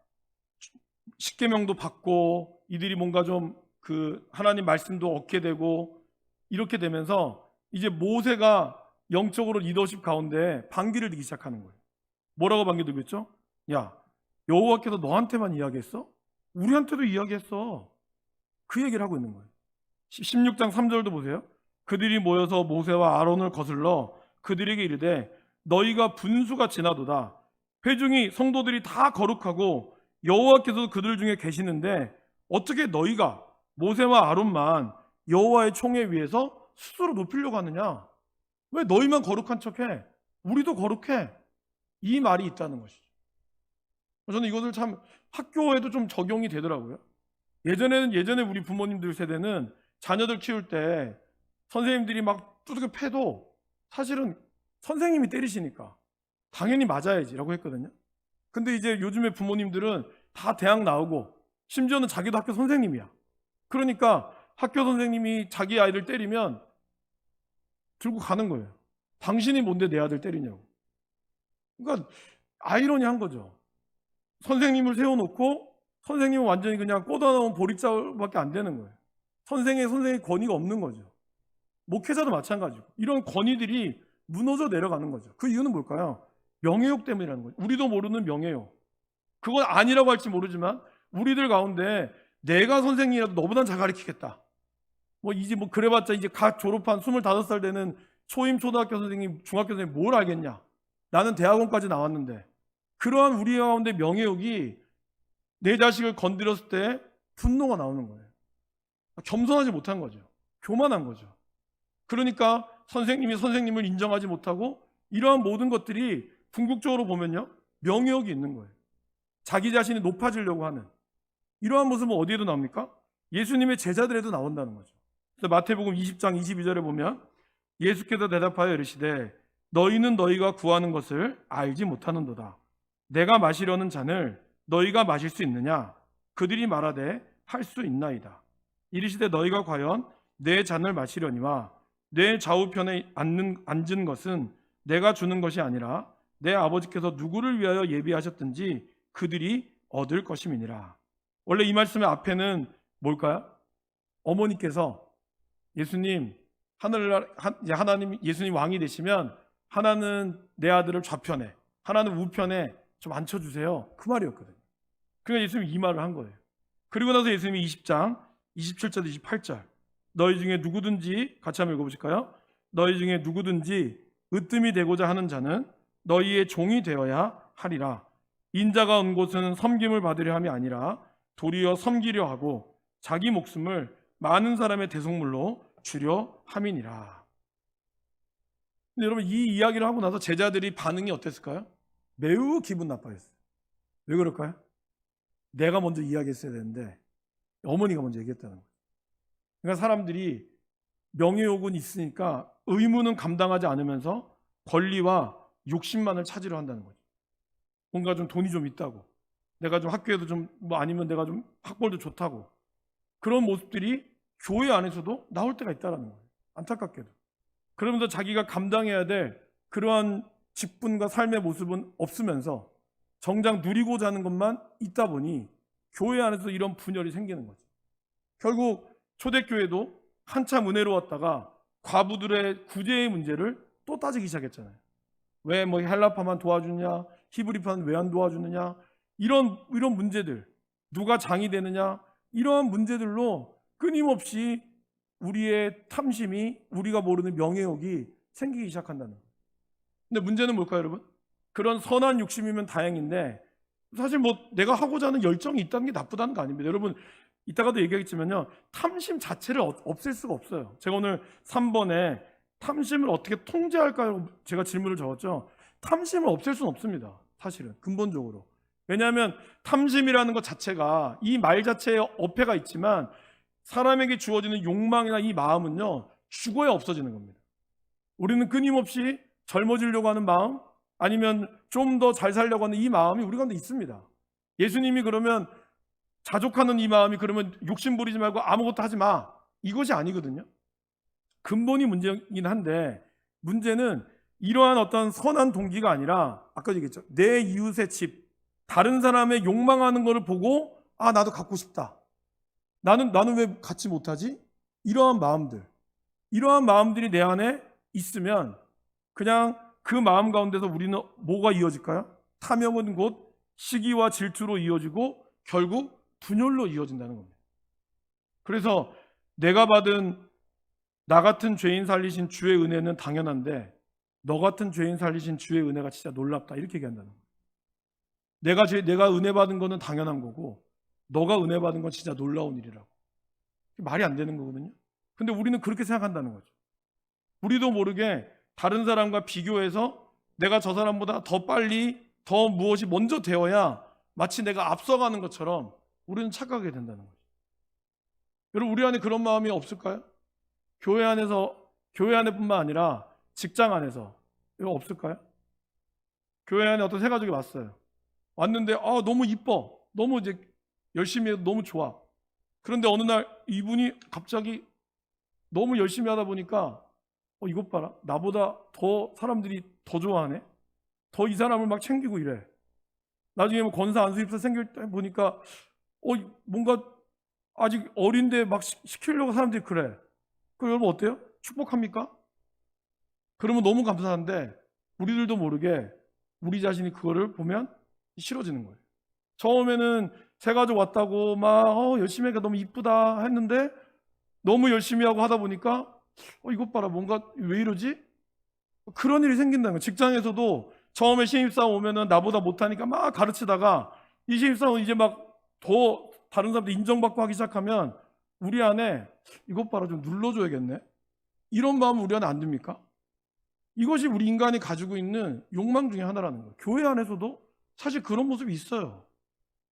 십계명도 받고 이들이 뭔가 좀 그 하나님 말씀도 얻게 되고 이렇게 되면서 이제 모세가 영적으로 리더십 가운데 반기를 들기 시작하는 거예요. 뭐라고 반기 들고 있죠? 야, 여호와께서 너한테만 이야기했어? 우리한테도 이야기했어. 그 얘기를 하고 있는 거예요. 16장 3절도 보세요. 그들이 모여서 모세와 아론을 거슬러 그들에게 이르되 너희가 분수가 지나도다. 회중이 성도들이 다 거룩하고 여호와께서 그들 중에 계시는데 어떻게 너희가 모세와 아론만 여호와의 총회 위에서 스스로 높이려고 하느냐? 왜 너희만 거룩한 척해? 우리도 거룩해. 이 말이 있다는 것이죠. 저는 이것을 참 학교에도 좀 적용이 되더라고요. 예전에 우리 부모님들 세대는 자녀들 키울 때 선생님들이 막 두들겨 패도 사실은 선생님이 때리시니까 당연히 맞아야지라고 했거든요. 근데 이제 요즘에 부모님들은 다 대학 나오고 심지어는 자기도 학교 선생님이야. 그러니까 학교 선생님이 자기 아이를 때리면 들고 가는 거예요. 당신이 뭔데 내 아들 때리냐고. 그러니까 아이러니한 거죠. 선생님을 세워놓고 선생님은 완전히 그냥 꽂아놓은 보릿자루밖에 안 되는 거예요. 선생의 권위가 없는 거죠. 목회자도 마찬가지고 이런 권위들이 무너져 내려가는 거죠. 그 이유는 뭘까요? 명예욕 때문이라는 거죠. 우리도 모르는 명예욕. 그건 아니라고 할지 모르지만 우리들 가운데 내가 선생님이라도 너보단 잘 가르치겠다. 이제 그래봤자 이제 갓 졸업한 25살 되는 초임 초등학교 선생님, 중학교 선생님 뭘 알겠냐? 나는 대학원까지 나왔는데 그러한 우리 가운데 명예욕이 내 자식을 건드렸을 때 분노가 나오는 거예요. 겸손하지 못한 거죠. 교만한 거죠. 그러니까 선생님이 선생님을 인정하지 못하고 이러한 모든 것들이 궁극적으로 보면요. 명예욕이 있는 거예요. 자기 자신이 높아지려고 하는 이러한 모습은 어디에도 나옵니까? 예수님의 제자들에도 나온다는 거죠. 그래서 마태복음 20장 22절에 보면 예수께서 대답하여 이르시되 너희는 너희가 구하는 것을 알지 못하는도다. 내가 마시려는 잔을 너희가 마실 수 있느냐? 그들이 말하되 할 수 있나이다. 이르시되 너희가 과연 내 잔을 마시려니와 내 좌우편에 앉은 것은 내가 주는 것이 아니라 내 아버지께서 누구를 위하여 예비하셨든지 그들이 얻을 것임이니라. 원래 이 말씀의 앞에는 뭘까요? 어머니께서 예수님 하나님 예수님 왕이 되시면 하나는 내 아들을 좌편에 하나는 우편에 좀 앉혀주세요. 그 말이었거든요. 그러니까 예수님이 이 말을 한 거예요. 그리고 나서 예수님이 20장 27절 28절 너희 중에 누구든지 같이 한번 읽어보실까요? 너희 중에 누구든지 으뜸이 되고자 하는 자는 너희의 종이 되어야 하리라. 인자가 온 곳은 섬김을 받으려 함이 아니라 도리어 섬기려 하고 자기 목숨을 많은 사람의 대속물로 주려 함이니라. 근데 여러분 이 이야기를 하고 나서 제자들이 반응이 어땠을까요? 매우 기분 나빠했어요. 왜 그럴까요? 내가 먼저 이야기했어야 되는데 어머니가 먼저 얘기했다는 거예요. 그러니까 사람들이 명예욕은 있으니까 의무는 감당하지 않으면서 권리와 욕심만을 찾으려 한다는 거죠. 뭔가 좀 돈이 좀 있다고, 내가 좀 학교에도 좀 아니면 내가 좀 학벌도 좋다고, 그런 모습들이 교회 안에서도 나올 때가 있다는 거예요. 안타깝게도. 그러면서 자기가 감당해야 될 그러한 직분과 삶의 모습은 없으면서 정작 누리고자 하는 것만 있다 보니 교회 안에서 이런 분열이 생기는 거죠. 결국 초대교회도 한참 은혜로웠다가 과부들의 구제의 문제를 또 따지기 시작했잖아요. 왜 뭐 헬라파만 도와주느냐, 히브리파는 왜 안 도와주느냐, 이런 문제들, 누가 장이 되느냐, 이러한 문제들로 끊임없이 우리의 탐심이, 우리가 모르는 명예욕이 생기기 시작한다는 거예요. 근데 문제는 뭘까요, 여러분? 그런 선한 욕심이면 다행인데 사실 뭐 내가 하고자 하는 열정이 있다는 게 나쁘다는 거 아닙니다. 여러분 이따가도 얘기하겠지만요, 탐심 자체를 없앨 수가 없어요. 제가 오늘 3번에 탐심을 어떻게 통제할까요? 제가 질문을 적었죠. 탐심을 없앨 수는 없습니다. 사실은 근본적으로. 왜냐하면 탐심이라는 것 자체가 이 말 자체에 어폐가 있지만 사람에게 주어지는 욕망이나 이 마음은요, 죽어야 없어지는 겁니다. 우리는 끊임없이 젊어지려고 하는 마음, 아니면 좀 더 잘 살려고 하는 이 마음이 우리 가운데 있습니다. 예수님이 그러면 자족하는 이 마음이 그러면 욕심 부리지 말고 아무것도 하지 마, 이것이 아니거든요. 근본이 문제이긴 한데 문제는 이러한 어떤 선한 동기가 아니라 아까 얘기했죠. 내 이웃의 집, 다른 사람의 욕망하는 것을 보고 아 나도 갖고 싶다. 나는 왜 갖지 못하지? 이러한 마음들이 내 안에 있으면 그냥 그 마음 가운데서 우리는 뭐가 이어질까요? 탐욕은 곧 시기와 질투로 이어지고 결국 분열로 이어진다는 겁니다. 그래서 내가 받은 나 같은 죄인 살리신 주의 은혜는 당연한데 너 같은 죄인 살리신 주의 은혜가 진짜 놀랍다, 이렇게 얘기한다는 거예요. 내가 은혜 받은 거는 당연한 거고 너가 은혜 받은 건 진짜 놀라운 일이라고. 말이 안 되는 거거든요. 근데 우리는 그렇게 생각한다는 거죠. 우리도 모르게 다른 사람과 비교해서 내가 저 사람보다 더 빨리 더 무엇이 먼저 되어야 마치 내가 앞서가는 것처럼 우리는 착각하게 된다는 거죠. 여러분 우리 안에 그런 마음이 없을까요? 교회 안에뿐만 아니라 직장 안에서 이거 없을까요? 교회 안에 어떤 세 가족이 왔는데 너무 이뻐, 너무 이제 열심히 해도 너무 좋아. 그런데 어느 날 이분이 갑자기 너무 열심히 하다 보니까 이것 봐라, 나보다 더 사람들이 더 좋아하네, 더 이 사람을 막 챙기고 이래. 나중에 뭐 권사 안수입사 생길 때 보니까 뭔가 아직 어린데 막 시키려고 사람들이 그래. 그럼 여러분 어때요? 축복합니까? 그러면 너무 감사한데 우리들도 모르게 우리 자신이 그거를 보면 싫어지는 거예요. 처음에는 세 가족 왔다고 막 열심히 하니까 너무 이쁘다 했는데 너무 열심히 하고 하다 보니까 이것 봐라, 뭔가 왜 이러지? 그런 일이 생긴다는 거예요. 직장에서도 처음에 신입사원 오면은 나보다 못하니까 막 가르치다가 이 신입사원 이제 막 더 다른 사람들 인정받고 하기 시작하면 우리 안에 이것 봐라, 좀 눌러줘야겠네, 이런 마음 우리 안에 안 듭니까? 이것이 우리 인간이 가지고 있는 욕망 중에 하나라는 거예요. 교회 안에서도 사실 그런 모습이 있어요.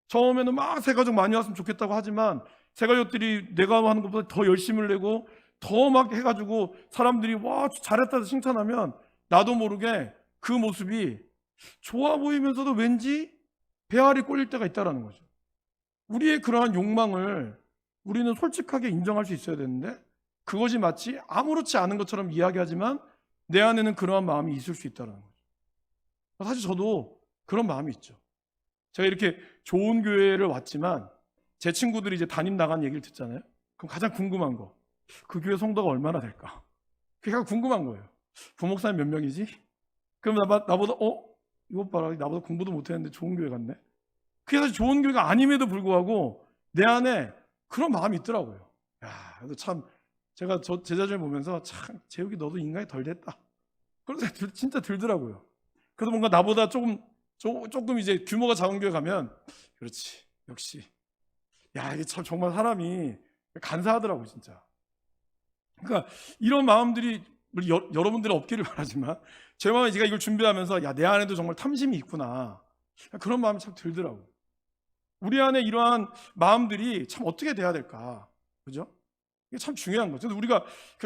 처음에는 막 새 가족 많이 왔으면 좋겠다고 하지만 새 가족들이 내가 하는 것보다 더 열심을 내고 더 막 해가지고 사람들이 와 잘했다 칭찬하면 나도 모르게 그 모습이 좋아 보이면서도 왠지 배알이 꼴릴 때가 있다는 거죠. 우리의 그러한 욕망을 우리는 솔직하게 인정할 수 있어야 되는데 그것이 마치 아무렇지 않은 것처럼 이야기하지만 내 안에는 그러한 마음이 있을 수 있다는 거죠. 사실 저도 그런 마음이 있죠. 제가 이렇게 좋은 교회를 왔지만 제 친구들이 이제 담임 나간 얘기를 듣잖아요. 그럼 가장 궁금한 거, 그 교회 성도가 얼마나 될까? 그게 가장 궁금한 거예요. 부목사님 몇 명이지? 그럼 나보다 이것 봐라, 나보다 공부도 못했는데 좋은 교회 갔네. 그게 사실 좋은 교회가 아님에도 불구하고 내 안에 그런 마음이 있더라고요. 그래서 참 제가 저 제자들 보면서 참 재욱이 너도 인간이 덜 됐다, 그런 생각이 진짜 들더라고요. 그래서 뭔가 나보다 조금 이제 규모가 작은 교회 가면 그렇지, 역시 이게 참 정말 사람이 간사하더라고요, 진짜. 그러니까 이런 마음들이 여러분들은 없기를 바라지만 제 마음에 제가 이걸 준비하면서 내 안에도 정말 탐심이 있구나, 그런 마음이 참 들더라고요. 우리 안에 이러한 마음들이 참 어떻게 돼야 될까, 그죠? 이게 참 중요한 거죠.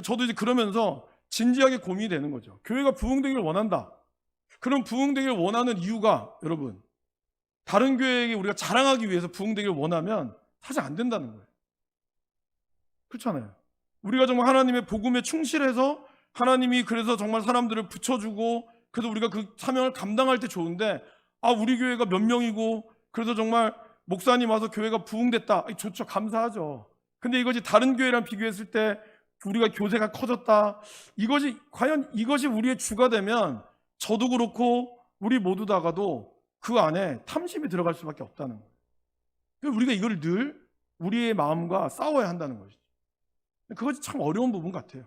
저도 이제 그러면서 진지하게 고민이 되는 거죠. 교회가 부흥되기를 원한다. 그럼 부흥되기를 원하는 이유가 여러분, 다른 교회에게 우리가 자랑하기 위해서 부흥되기를 원하면 사실 안 된다는 거예요. 그렇잖아요. 우리가 정말 하나님의 복음에 충실해서 하나님이 그래서 정말 사람들을 붙여주고 그래서 우리가 그 사명을 감당할 때 좋은데, 우리 교회가 몇 명이고 그래서 정말 목사님 와서 교회가 부흥됐다, 좋죠, 감사하죠. 근데 이것이 다른 교회랑 비교했을 때 우리가 교세가 커졌다, 이것이 과연 이것이 우리의 주가 되면 저도 그렇고 우리 모두 다가도 그 안에 탐심이 들어갈 수밖에 없다는 거예요. 그래서 우리가 이걸 늘 우리의 마음과 싸워야 한다는 것이죠. 그것이 참 어려운 부분 같아요.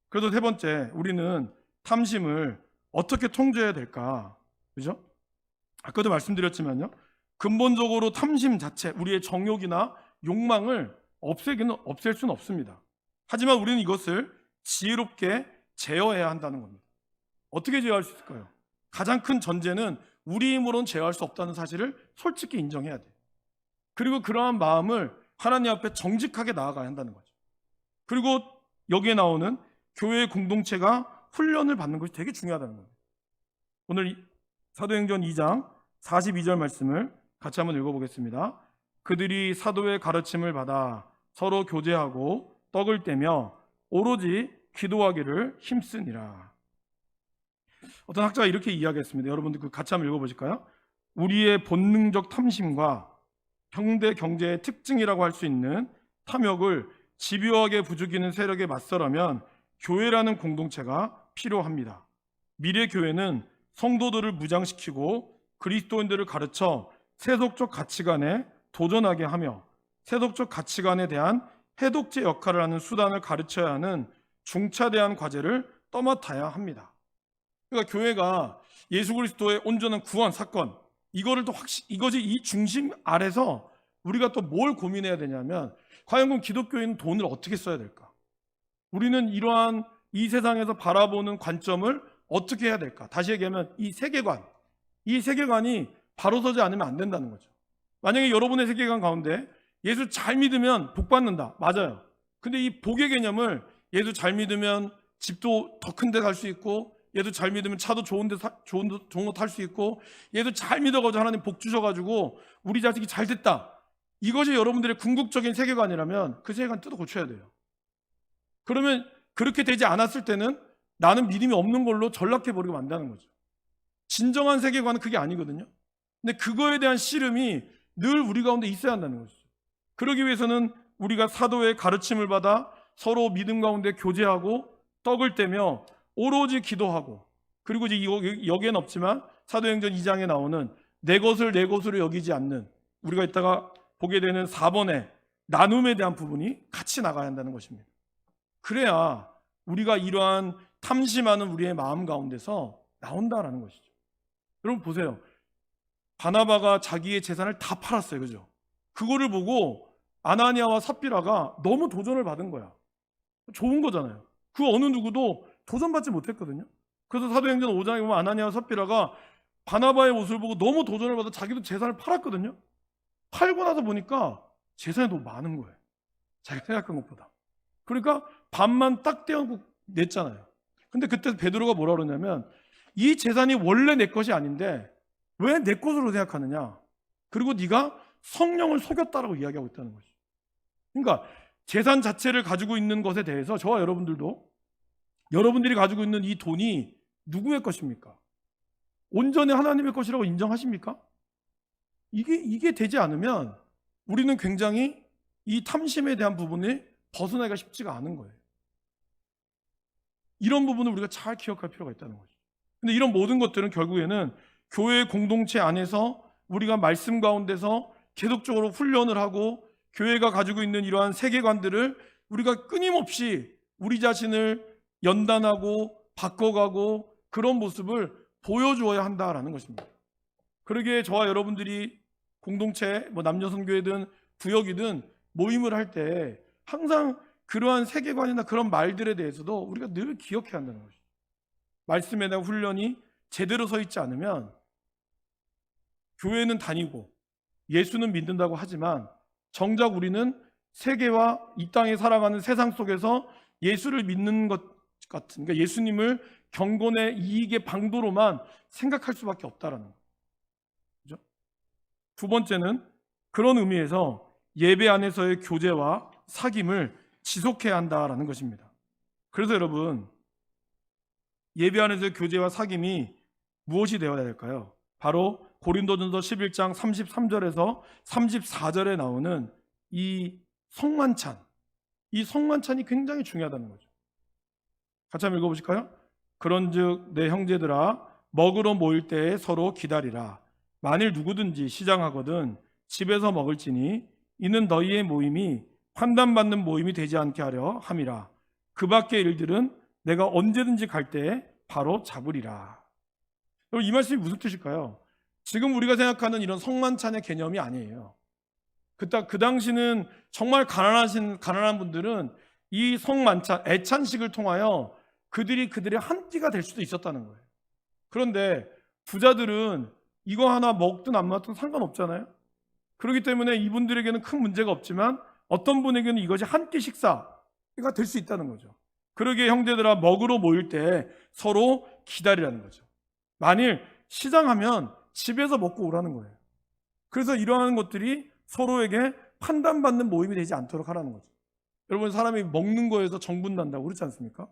그래서 세 번째, 우리는 탐심을 어떻게 통제해야 될까? 그죠? 아까도 말씀드렸지만요, 근본적으로 탐심 자체, 우리의 정욕이나 욕망을 없앨 수는 없습니다. 하지만 우리는 이것을 지혜롭게 제어해야 한다는 겁니다. 어떻게 제어할 수 있을까요? 가장 큰 전제는 우리 힘으로는 제어할 수 없다는 사실을 솔직히 인정해야 돼요. 그리고 그러한 마음을 하나님 앞에 정직하게 나아가야 한다는 거죠. 그리고 여기에 나오는 교회 공동체가 훈련을 받는 것이 되게 중요하다는 겁니다. 오늘 사도행전 2장 42절 말씀을 같이 한번 읽어보겠습니다. 그들이 사도의 가르침을 받아 서로 교제하고 떡을 떼며 오로지 기도하기를 힘쓰니라. 어떤 학자가 이렇게 이야기했습니다. 여러분들 그 같이 한번 읽어보실까요? 우리의 본능적 탐심과 현대 경제의 특징이라고 할 수 있는 탐욕을 집요하게 부추기는 세력에 맞서려면 교회라는 공동체가 필요합니다. 미래 교회는 성도들을 무장시키고 그리스도인들을 가르쳐 세속적 가치관에 도전하게 하며 세속적 가치관에 대한 해독제 역할을 하는 수단을 가르쳐야 하는 중차대한 과제를 떠맡아야 합니다. 그러니까 교회가 예수 그리스도의 온전한 구원 사건, 이거를 또 이것이 이 중심 아래서 우리가 또 뭘 고민해야 되냐면, 과연 그럼 기독교인은 돈을 어떻게 써야 될까? 우리는 이러한 이 세상에서 바라보는 관점을 어떻게 해야 될까? 다시 얘기하면 이 세계관이 바로 서지 않으면 안 된다는 거죠. 만약에 여러분의 세계관 가운데 예수 잘 믿으면 복 받는다, 맞아요. 근데 이 복의 개념을 예수 잘 믿으면 집도 더 큰 데 살 수 있고, 예수 잘 믿으면 차도 좋은 거 탈 수 있고, 예수 잘 믿어가지고 하나님 복 주셔가지고 우리 자식이 잘 됐다, 이것이 여러분들의 궁극적인 세계관이라면 그 세계관 뜯어 고쳐야 돼요. 그러면 그렇게 되지 않았을 때는 나는 믿음이 없는 걸로 전락해버리고 만다는 거죠. 진정한 세계관은 그게 아니거든요. 근데 그거에 대한 씨름이 늘 우리 가운데 있어야 한다는 거죠. 그러기 위해서는 우리가 사도의 가르침을 받아 서로 믿음 가운데 교제하고 떡을 떼며 오로지 기도하고, 그리고 이제 여기에는 없지만 사도행전 2장에 나오는 내 것을 내 것으로 여기지 않는, 우리가 이따가 보게 되는 4번의 나눔에 대한 부분이 같이 나가야 한다는 것입니다. 그래야 우리가 이러한 탐심하는 우리의 마음 가운데서 나온다라는 것이죠. 여러분 보세요. 바나바가 자기의 재산을 다 팔았어요. 그죠? 그거를 보고 아나니아와 삽비라가 너무 도전을 받은 거야. 좋은 거잖아요. 그 어느 누구도 도전받지 못했거든요. 그래서 사도행전 5장에 보면 아나니아와 삽비라가 바나바의 모습을 보고 너무 도전을 받아 자기도 재산을 팔았거든요. 팔고 나서 보니까 재산이 너무 많은 거예요. 자기가 생각한 것보다. 그러니까 반만 딱 떼어놓고 냈잖아요. 근데 그때 베드로가 뭐라 그러냐면, 이 재산이 원래 내 것이 아닌데 왜 내 것으로 생각하느냐, 그리고 네가 성령을 속였다라고 이야기하고 있다는 거죠. 그러니까 재산 자체를 가지고 있는 것에 대해서 저와 여러분들도, 여러분들이 가지고 있는 이 돈이 누구의 것입니까? 온전히 하나님의 것이라고 인정하십니까? 이게 되지 않으면 우리는 굉장히 이 탐심에 대한 부분이 벗어나기가 쉽지가 않은 거예요. 이런 부분을 우리가 잘 기억할 필요가 있다는 거죠. 근데 이런 모든 것들은 결국에는 교회 공동체 안에서 우리가 말씀 가운데서 계속적으로 훈련을 하고, 교회가 가지고 있는 이러한 세계관들을 우리가 끊임없이 우리 자신을 연단하고 바꿔가고 그런 모습을 보여주어야 한다라는 것입니다. 그러기에 저와 여러분들이 공동체, 남녀 선교회든 구역이든 모임을 할 때 항상 그러한 세계관이나 그런 말들에 대해서도 우리가 늘 기억해야 한다는 것이죠. 말씀에 대한 훈련이 제대로 서 있지 않으면 교회는 다니고 예수는 믿는다고 하지만 정작 우리는 세계와 이 땅에 살아가는 세상 속에서 예수를 믿는 것 같은, 그러니까 예수님을 경건의 이익의 방도로만 생각할 수밖에 없다라는 거죠. 그렇죠? 두 번째는 그런 의미에서 예배 안에서의 교제와 사귐을 지속해야 한다라는 것입니다. 그래서 여러분, 예배 안에서의 교제와 사귐이 무엇이 되어야 될까요? 바로 고린도전서 11장 33절에서 34절에 나오는 이 성만찬, 이 성만찬이 굉장히 중요하다는 거죠. 같이 한번 읽어보실까요? 그런즉 내 형제들아, 먹으러 모일 때에 서로 기다리라. 만일 누구든지 시장하거든 집에서 먹을지니 이는 너희의 모임이 환단받는 모임이 되지 않게 하려 함이라. 그 밖의 일들은 내가 언제든지 갈 때에 바로 잡으리라. 여러분, 이 말씀이 무슨 뜻일까요? 지금 우리가 생각하는 이런 성만찬의 개념이 아니에요. 그 당시는 정말 가난한 분들은 이 성만찬, 애찬식을 통하여 그들의 한 끼가 될 수도 있었다는 거예요. 그런데 부자들은 이거 하나 먹든 안 먹든 상관없잖아요. 그렇기 때문에 이분들에게는 큰 문제가 없지만 어떤 분에게는 이것이 한 끼 식사가 될 수 있다는 거죠. 그러기에 형제들아, 먹으러 모일 때 서로 기다리라는 거죠. 만일 시장하면 집에서 먹고 오라는 거예요. 그래서 이러한 것들이 서로에게 판단받는 모임이 되지 않도록 하라는 거죠. 여러분, 사람이 먹는 거에서 정분 난다고 그렇지 않습니까?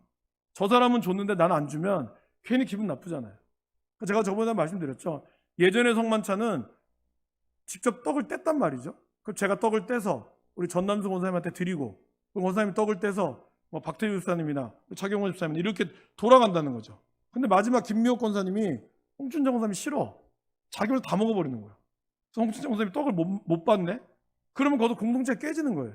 저 사람은 줬는데 난 안 주면 괜히 기분 나쁘잖아요. 제가 저번에 말씀드렸죠. 예전의 성만찬은 직접 떡을 뗐단 말이죠. 그럼 제가 떡을 떼서 우리 전남수 권사님한테 드리고, 그 권사님이 떡을 떼서 박태규 집사님이나 차경원 집사님 이렇게 돌아간다는 거죠. 근데 마지막 김미옥 권사님이 홍춘정 권사님이 싫어. 자기 혼자 다 먹어버리는 거예요. 그래서 홍춘정 권사님이 떡을 못 받네? 그러면 거기서 공동체가 깨지는 거예요.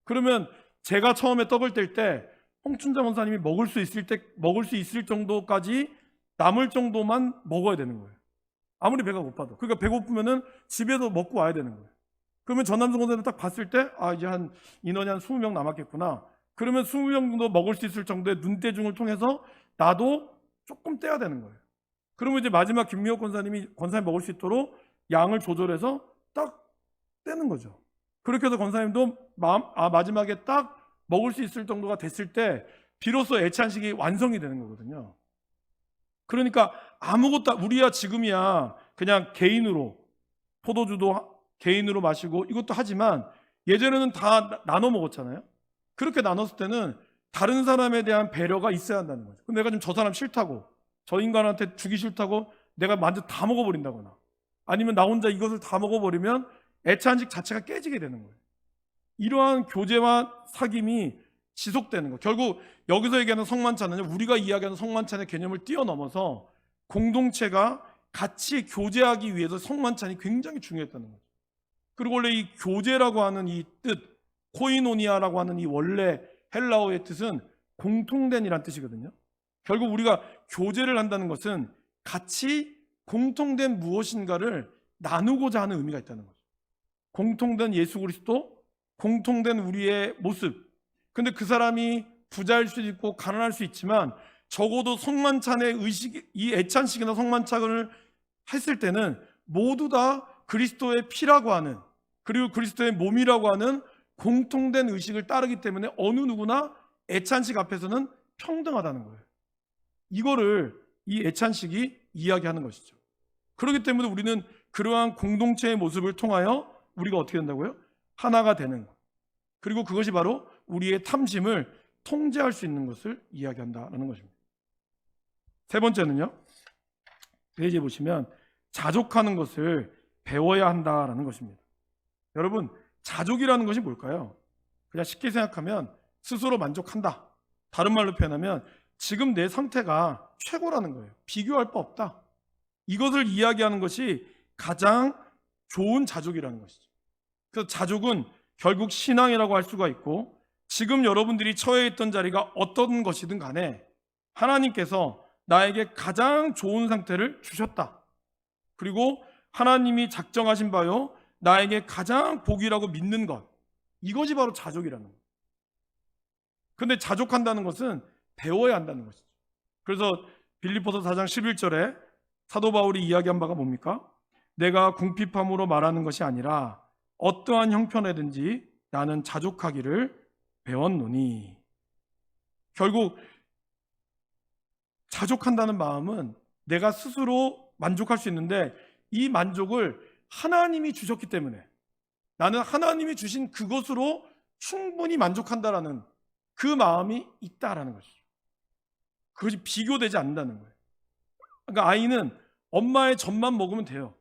그러면 제가 처음에 떡을 뗄 때 홍춘정 권사님이 먹을 수 있을 정도까지 남을 정도만 먹어야 되는 거예요. 아무리 배가 고파도. 그러니까 배고프면은 집에서 먹고 와야 되는 거예요. 그러면 전남성 권사님 딱 봤을 때, 이제 인원이 한 20명 남았겠구나. 그러면 20명 정도 먹을 수 있을 정도의 눈대중을 통해서 나도 조금 떼야 되는 거예요. 그러면 이제 마지막 김미옥 권사님 먹을 수 있도록 양을 조절해서 딱 떼는 거죠. 그렇게 해서 권사님도 마지막에 딱 먹을 수 있을 정도가 됐을 때 비로소 애찬식이 완성이 되는 거거든요. 그러니까 우리야 지금이야 그냥 개인으로 포도주도 개인으로 마시고 이것도 하지만 예전에는 다 나눠 먹었잖아요. 그렇게 나눴을 때는 다른 사람에 대한 배려가 있어야 한다는 거죠. 근데 내가 지금 저 사람 싫다고, 저 인간한테 주기 싫다고 내가 완전 다 먹어버린다거나, 아니면 나 혼자 이것을 다 먹어버리면 애찬식 자체가 깨지게 되는 거예요. 이러한 교제와 사귐이 지속되는 거. 결국 여기서 얘기하는 성만찬은 우리가 이야기하는 성만찬의 개념을 뛰어넘어서 공동체가 같이 교제하기 위해서 성만찬이 굉장히 중요했다는 거죠. 그리고 원래 이 교제라고 하는 이 뜻, 코이노니아라고 하는 이 원래 헬라어의 뜻은 공통된이란 뜻이거든요. 결국 우리가 교제를 한다는 것은 같이 공통된 무엇인가를 나누고자 하는 의미가 있다는 거죠. 공통된 예수 그리스도, 공통된 우리의 모습. 근데 그 사람이 부자일 수도 있고 가난할 수 있지만 적어도 성만찬의 이 애찬식이나 성만찬을 했을 때는 모두 다 그리스도의 피라고 하는, 그리고 그리스도의 몸이라고 하는 공통된 의식을 따르기 때문에 어느 누구나 애찬식 앞에서는 평등하다는 거예요. 이거를 이 애찬식이 이야기하는 것이죠. 그렇기 때문에 우리는 그러한 공동체의 모습을 통하여 우리가 어떻게 된다고요? 하나가 되는 것. 그리고 그것이 바로 우리의 탐심을 통제할 수 있는 것을 이야기한다는 것입니다. 세 번째는요, 페이지에 보시면 자족하는 것을 배워야 한다라는 것입니다. 여러분, 자족이라는 것이 뭘까요? 그냥 쉽게 생각하면 스스로 만족한다. 다른 말로 표현하면 지금 내 상태가 최고라는 거예요. 비교할 바 없다. 이것을 이야기하는 것이 가장 좋은 자족이라는 것이죠. 그래서 자족은 결국 신앙이라고 할 수가 있고, 지금 여러분들이 처해 있던 자리가 어떤 것이든 간에 하나님께서 나에게 가장 좋은 상태를 주셨다. 그리고 하나님이 작정하신 바요 나에게 가장 복이라고 믿는 것, 이것이 바로 자족이라는 거예요. 그런데 자족한다는 것은 배워야 한다는 것이죠. 그래서 빌립보서 4장 11절에 사도 바울이 이야기한 바가 뭡니까? 내가 궁핍함으로 말하는 것이 아니라 어떠한 형편에든지 나는 자족하기를 배웠노니. 결국 자족한다는 마음은 내가 스스로 만족할 수 있는데 이 만족을 하나님이 주셨기 때문에 나는 하나님이 주신 그것으로 충분히 만족한다라는 그 마음이 있다라는 것이죠. 그것이 비교되지 않는다는 거예요. 그러니까 아이는 엄마의 젖만 먹으면 돼요.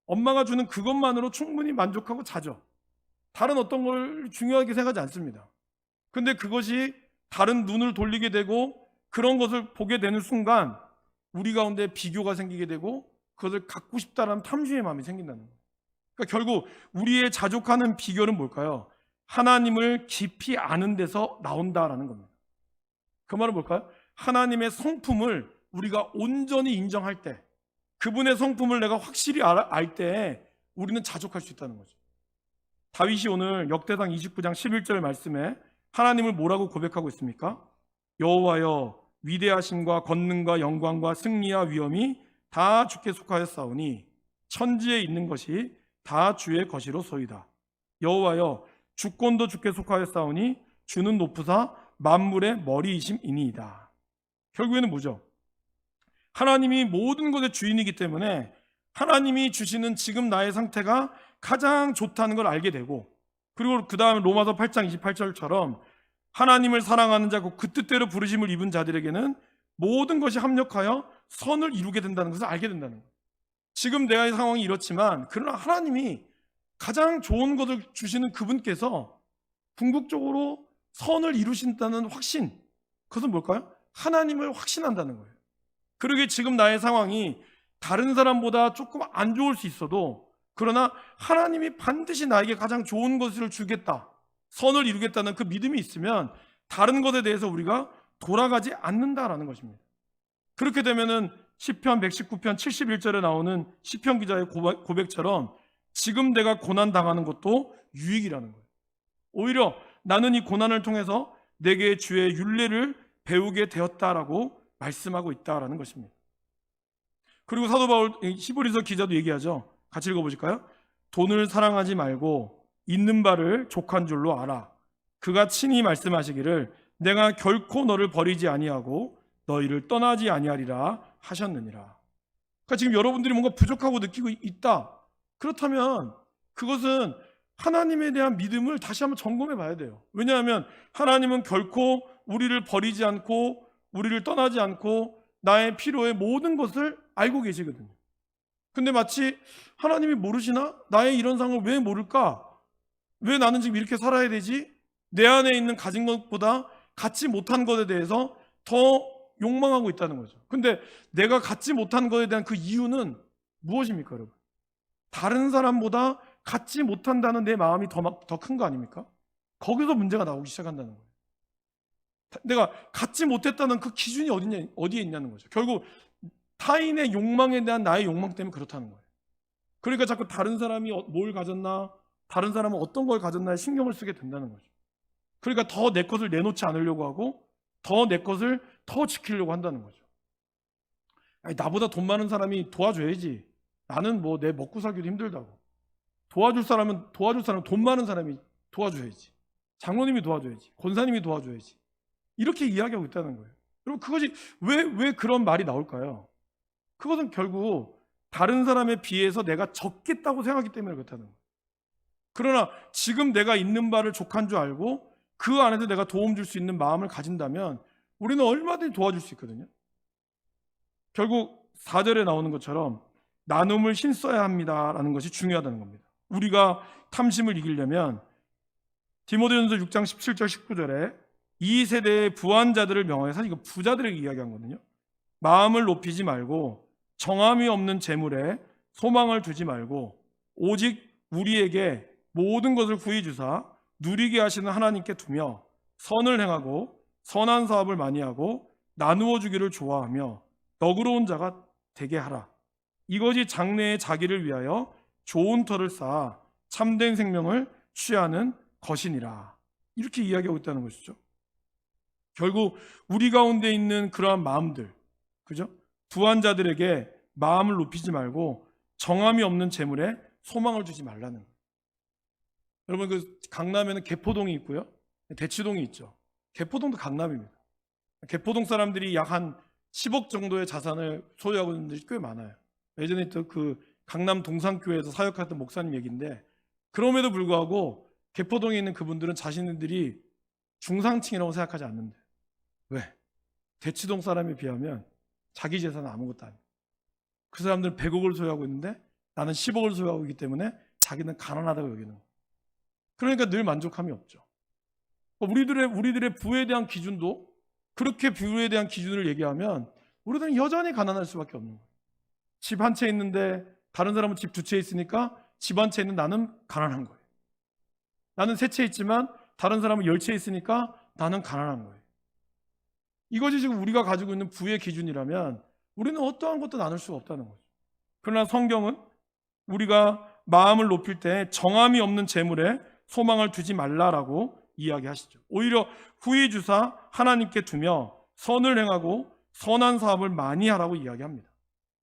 엄마가 주는 그것만으로 충분히 만족하고 자죠. 다른 어떤 걸 중요하게 생각하지 않습니다. 근데 그것이 다른 눈을 돌리게 되고 그런 것을 보게 되는 순간 우리 가운데 비교가 생기게 되고 그것을 갖고 싶다라는 탐심의 마음이 생긴다는 거예요. 그러니까 결국 우리의 자족하는 비결은 뭘까요? 하나님을 깊이 아는 데서 나온다라는 겁니다. 그 말은 뭘까요? 하나님의 성품을 우리가 온전히 인정할 때, 그분의 성품을 내가 확실히 알 때 우리는 자족할 수 있다는 거죠. 다윗이 오늘 역대상 29장 11절 말씀에 하나님을 뭐라고 고백하고 있습니까? 여호와여 위대하심과 권능과 영광과 승리와 위엄이 다 주께 속하였사오니 천지에 있는 것이 다 주의 것이로소이다. 여호와여 주권도 주께 속하였사오니 주는 높으사 만물의 머리이심이니이다. 결국에는 뭐죠? 하나님이 모든 것의 주인이기 때문에 하나님이 주시는 지금 나의 상태가 가장 좋다는 걸 알게 되고, 그리고 그 다음에 로마서 8장 28절처럼 하나님을 사랑하는 자고 그 뜻대로 부르심을 입은 자들에게는 모든 것이 합력하여 선을 이루게 된다는 것을 알게 된다는 거예요. 지금 내 상황이 이렇지만 그러나 하나님이 가장 좋은 것을 주시는 그분께서 궁극적으로 선을 이루신다는 확신, 그것은 뭘까요? 하나님을 확신한다는 거예요. 그러게 지금 나의 상황이 다른 사람보다 조금 안 좋을 수 있어도 그러나 하나님이 반드시 나에게 가장 좋은 것을 주겠다, 선을 이루겠다는 그 믿음이 있으면 다른 것에 대해서 우리가 돌아가지 않는다라는 것입니다. 그렇게 되면은 시편 119편 71절에 나오는 시편 기자의 고백처럼 지금 내가 고난 당하는 것도 유익이라는 거예요. 오히려 나는 이 고난을 통해서 내게 주의 율례를 배우게 되었다라고 말씀하고 있다라는 것입니다. 그리고 사도 바울 히브리서 기자도 얘기하죠. 같이 읽어보실까요? 돈을 사랑하지 말고 있는 바를 족한 줄로 알아. 그가 친히 말씀하시기를 내가 결코 너를 버리지 아니하고 너희를 떠나지 아니하리라 하셨느니라. 그러니까 지금 여러분들이 뭔가 부족하고 느끼고 있다. 그렇다면 그것은 하나님에 대한 믿음을 다시 한번 점검해 봐야 돼요. 왜냐하면 하나님은 결코 우리를 버리지 않고 우리를 떠나지 않고 나의 필요의 모든 것을 알고 계시거든요. 근데 마치 하나님이 모르시나? 나의 이런 상황을 왜 모를까? 왜 나는 지금 이렇게 살아야 되지? 내 안에 있는 가진 것보다 갖지 못한 것에 대해서 더 욕망하고 있다는 거죠. 근데 내가 갖지 못한 것에 대한 그 이유는 무엇입니까, 여러분? 다른 사람보다 갖지 못한다는 내 마음이 더 큰 거 아닙니까? 거기서 문제가 나오기 시작한다는 거예요. 내가 갖지 못했다는 그 기준이 어디에 있냐는 거죠. 결국 타인의 욕망에 대한 나의 욕망 때문에 그렇다는 거예요. 그러니까 자꾸 다른 사람이 뭘 가졌나, 다른 사람은 어떤 걸 가졌나에 신경을 쓰게 된다는 거죠. 그러니까 더 내 것을 내놓지 않으려고 하고 더 내 것을 더 지키려고 한다는 거죠. 아니, 나보다 돈 많은 사람이 도와줘야지. 나는 뭐 내 먹고 살기도 힘들다고. 도와줄 사람 돈 많은 사람이 도와줘야지. 장로님이 도와줘야지. 권사님이 도와줘야지. 이렇게 이야기하고 있다는 거예요. 여러분, 그것이 왜 그런 말이 나올까요? 그것은 결국 다른 사람에 비해서 내가 적겠다고 생각하기 때문에 그렇다는 거예요. 그러나 지금 내가 있는 바를 족한 줄 알고 그 안에서 내가 도움 줄 수 있는 마음을 가진다면 우리는 얼마든지 도와줄 수 있거든요. 결국 4절에 나오는 것처럼 나눔을 힘써야 합니다라는 것이 중요하다는 겁니다. 우리가 탐심을 이기려면 디모데전서 6장 17절 19절에 이 세대의 부한자들을 명하여, 사실 이거 부자들에게 이야기한 거거든요. 마음을 높이지 말고 정함이 없는 재물에 소망을 두지 말고 오직 우리에게 모든 것을 구히 주사 누리게 하시는 하나님께 두며 선을 행하고 선한 사업을 많이 하고 나누어 주기를 좋아하며 너그러운 자가 되게 하라. 이것이 장래의 자기를 위하여 좋은 터를 쌓아 참된 생명을 취하는 것이니라. 이렇게 이야기하고 있다는 것이죠. 결국 우리 가운데 있는 그러한 마음들, 그죠? 부한 자들에게 마음을 높이지 말고 정함이 없는 재물에 소망을 두지 말라는 거예요. 여러분, 그 강남에는 개포동이 있고요, 대치동이 있죠. 개포동도 강남입니다. 개포동 사람들이 약 한 10억 정도의 자산을 소유하고 있는 분들이 꽤 많아요. 예전에 또 그 강남 동산교회에서 사역했던 목사님 얘기인데, 그럼에도 불구하고 개포동에 있는 그분들은 자신들이 중상층이라고 생각하지 않는데, 왜? 대치동 사람에 비하면 자기 재산은 아무것도 아니에요. 그 사람들은 100억을 소유하고 있는데 나는 10억을 소유하고 있기 때문에 자기는 가난하다고 여기는 거예요. 그러니까 늘 만족함이 없죠. 우리들의 부에 대한 기준도 그렇게 부에 대한 기준을 얘기하면 우리들은 여전히 가난할 수밖에 없는 거예요. 집 한 채 있는데 다른 사람은 집 두 채 있으니까 집 한 채 있는 나는 가난한 거예요. 나는 세 채 있지만 다른 사람은 10채 있으니까 나는 가난한 거예요. 이것이 지금 우리가 가지고 있는 부의 기준이라면 우리는 어떠한 것도 나눌 수가 없다는 거죠. 그러나 성경은 우리가 마음을 높일 때 정함이 없는 재물에 소망을 두지 말라라고 이야기하시죠. 오히려 후히 주사 하나님께 두며 선을 행하고 선한 사업을 많이 하라고 이야기합니다.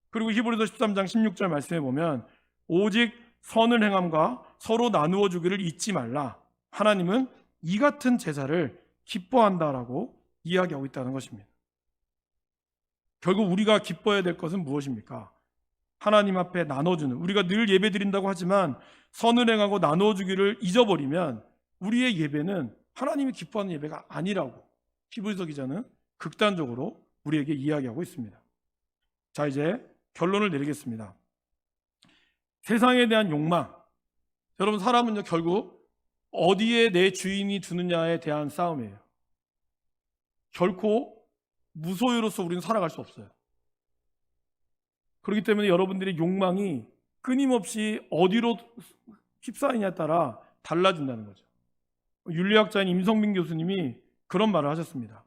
그리고 히브리서 13장 16절 말씀에 보면 오직 선을 행함과 서로 나누어 주기를 잊지 말라. 하나님은 이 같은 제사를 기뻐한다라고 이야기하고 있다는 것입니다. 결국 우리가 기뻐해야 될 것은 무엇입니까? 하나님 앞에 나눠주는, 우리가 늘 예배 드린다고 하지만 선을 행하고 나눠주기를 잊어버리면 우리의 예배는 하나님이 기뻐하는 예배가 아니라고 히브리서 기자는 극단적으로 우리에게 이야기하고 있습니다. 자, 이제 결론을 내리겠습니다. 세상에 대한 욕망, 여러분, 사람은요 결국 어디에 내 주인이 두느냐에 대한 싸움이에요. 결코 무소유로서 우리는 살아갈 수 없어요. 그렇기 때문에 여러분들의 욕망이 끊임없이 어디로 휩싸이냐에 따라 달라진다는 거죠. 윤리학자인 임성빈 교수님이 그런 말을 하셨습니다.